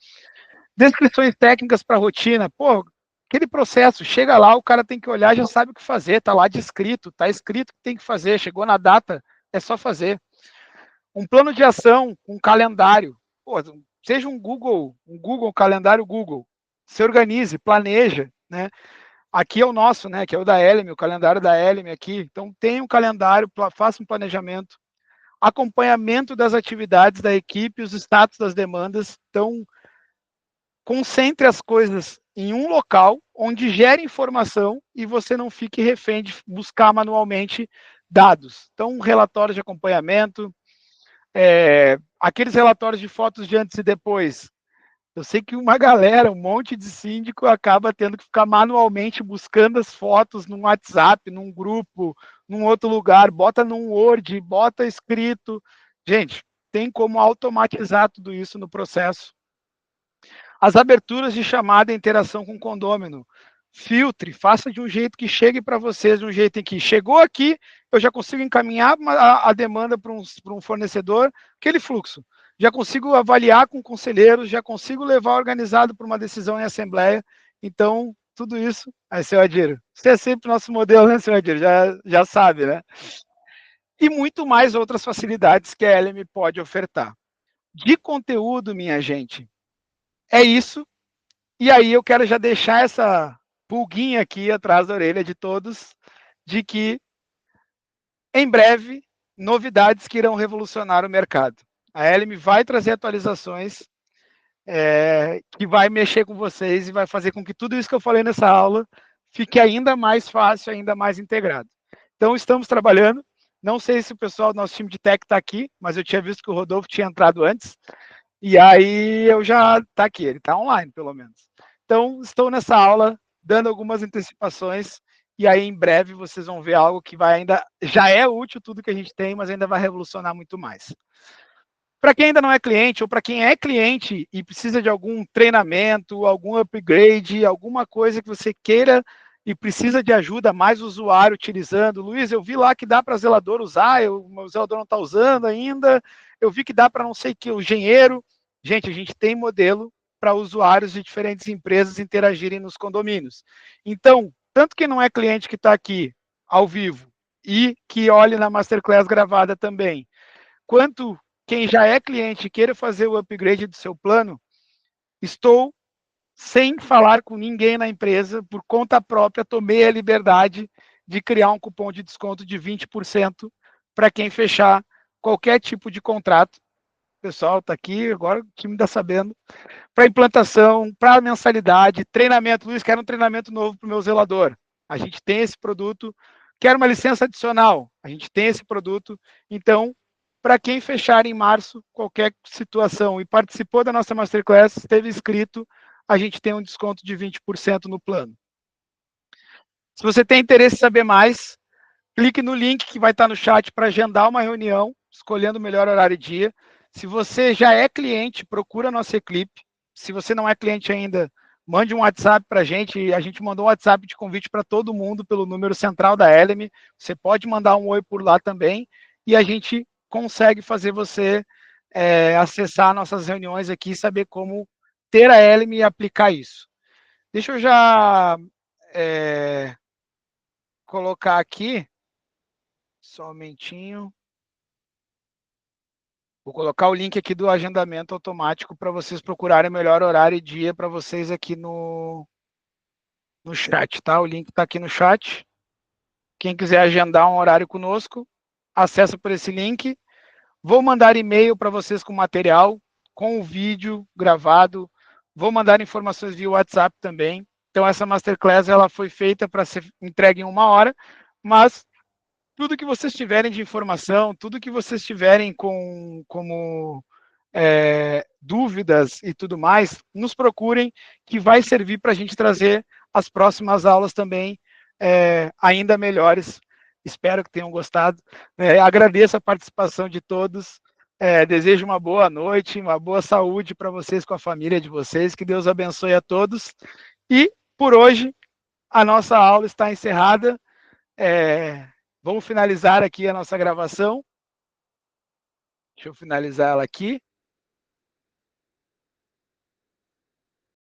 Descrições técnicas para rotina, pô, aquele processo, chega lá, o cara tem que olhar, já sabe o que fazer, tá lá descrito, tá escrito que tem que fazer, chegou na data, é só fazer. Um plano de ação, um calendário, pô, seja um Google, calendário Google, se organize, planeja, né? Aqui é o nosso, né? Que é o da Eleme, o calendário da Eleme aqui. Então tem um calendário, faça um planejamento, acompanhamento das atividades da equipe, os status das demandas. Então concentre as coisas em um local onde gere informação e você não fique refém de buscar manualmente dados. Então, um relatório de acompanhamento, aqueles relatórios de fotos de antes e depois. Eu sei que uma galera, um monte de síndico acaba tendo que ficar manualmente buscando as fotos num WhatsApp, num grupo, num outro lugar, bota num Word, bota escrito. Gente, tem como automatizar tudo isso no processo. As aberturas de chamada e interação com o condômino. Filtre, faça de um jeito que chegue para vocês, de um jeito em que chegou aqui, eu já consigo encaminhar a demanda para um fornecedor, aquele fluxo. Já consigo avaliar com conselheiros, já consigo levar organizado para uma decisão em assembleia. Então, tudo isso. Aí, seu Adiro, você é sempre nosso modelo, né, seu Adiro? Já sabe, né? E muito mais outras facilidades que a LM pode ofertar. De conteúdo, minha gente, é isso. E aí eu quero já deixar essa pulguinha aqui atrás da orelha de todos, de que em breve, novidades que irão revolucionar o mercado. A Elm vai trazer atualizações que vai mexer com vocês e vai fazer com que tudo isso que eu falei nessa aula fique ainda mais fácil, ainda mais integrado. Então, estamos trabalhando. Não sei se o pessoal do nosso time de tech está aqui, mas eu tinha visto que o Rodolfo tinha entrado antes. E aí eu já está aqui, ele está online, pelo menos. Então, estou nessa aula, dando algumas antecipações, e aí em breve vocês vão ver algo que vai ainda, já é útil tudo que a gente tem, mas ainda vai revolucionar muito mais. Para quem ainda não é cliente, ou para quem é cliente e precisa de algum treinamento, algum upgrade, alguma coisa que você queira e precisa de ajuda, mais usuário utilizando. Luiz, eu vi lá que dá para zelador usar, o zelador não está usando ainda, eu vi que dá para não sei que, o engenheiro. Gente, a gente tem modelo para usuários de diferentes empresas interagirem nos condomínios. Então, tanto quem não é cliente que está aqui ao vivo e que olhe na Masterclass gravada também, quanto quem já é cliente e queira fazer o upgrade do seu plano, estou sem falar com ninguém na empresa, por conta própria, tomei a liberdade de criar um cupom de desconto de 20% para quem fechar qualquer tipo de contrato. O pessoal está aqui, agora o time está sabendo. Para implantação, para mensalidade, treinamento. Luiz, quero um treinamento novo para o meu zelador. A gente tem esse produto. Quero uma licença adicional. A gente tem esse produto. Então, para quem fechar em março qualquer situação e participou da nossa Masterclass, esteve inscrito, a gente tem um desconto de 20% no plano. Se você tem interesse em saber mais, clique no link que vai estar no chat para agendar uma reunião, escolhendo o melhor horário e dia. Se você já é cliente, procura a nossa equipe. Se você não é cliente ainda, mande um WhatsApp para a gente. A gente mandou um WhatsApp de convite para todo mundo pelo número central da Eleme. Você pode mandar um oi por lá também. E a gente consegue fazer você acessar nossas reuniões aqui e saber como ter a Eleme e aplicar isso. Deixa eu já colocar aqui, só um momentinho. Vou colocar o link aqui do agendamento automático para vocês procurarem o melhor horário e dia para vocês aqui no chat, tá? O link está aqui no chat. Quem quiser agendar um horário conosco, acessa por esse link. Vou mandar e-mail para vocês com material, com o vídeo gravado. Vou mandar informações via WhatsApp também. Então, essa Masterclass ela foi feita para ser entregue em 1 hora, mas tudo que vocês tiverem de informação, tudo que vocês tiverem como dúvida, dúvidas e tudo mais, nos procurem, que vai servir para a gente trazer as próximas aulas também ainda melhores. Espero que tenham gostado. Agradeço a participação de todos. Desejo uma boa noite, uma boa saúde para vocês com a família de vocês. Que Deus abençoe a todos. E, por hoje, a nossa aula está encerrada. Vamos finalizar aqui a nossa gravação. Deixa eu finalizar ela aqui.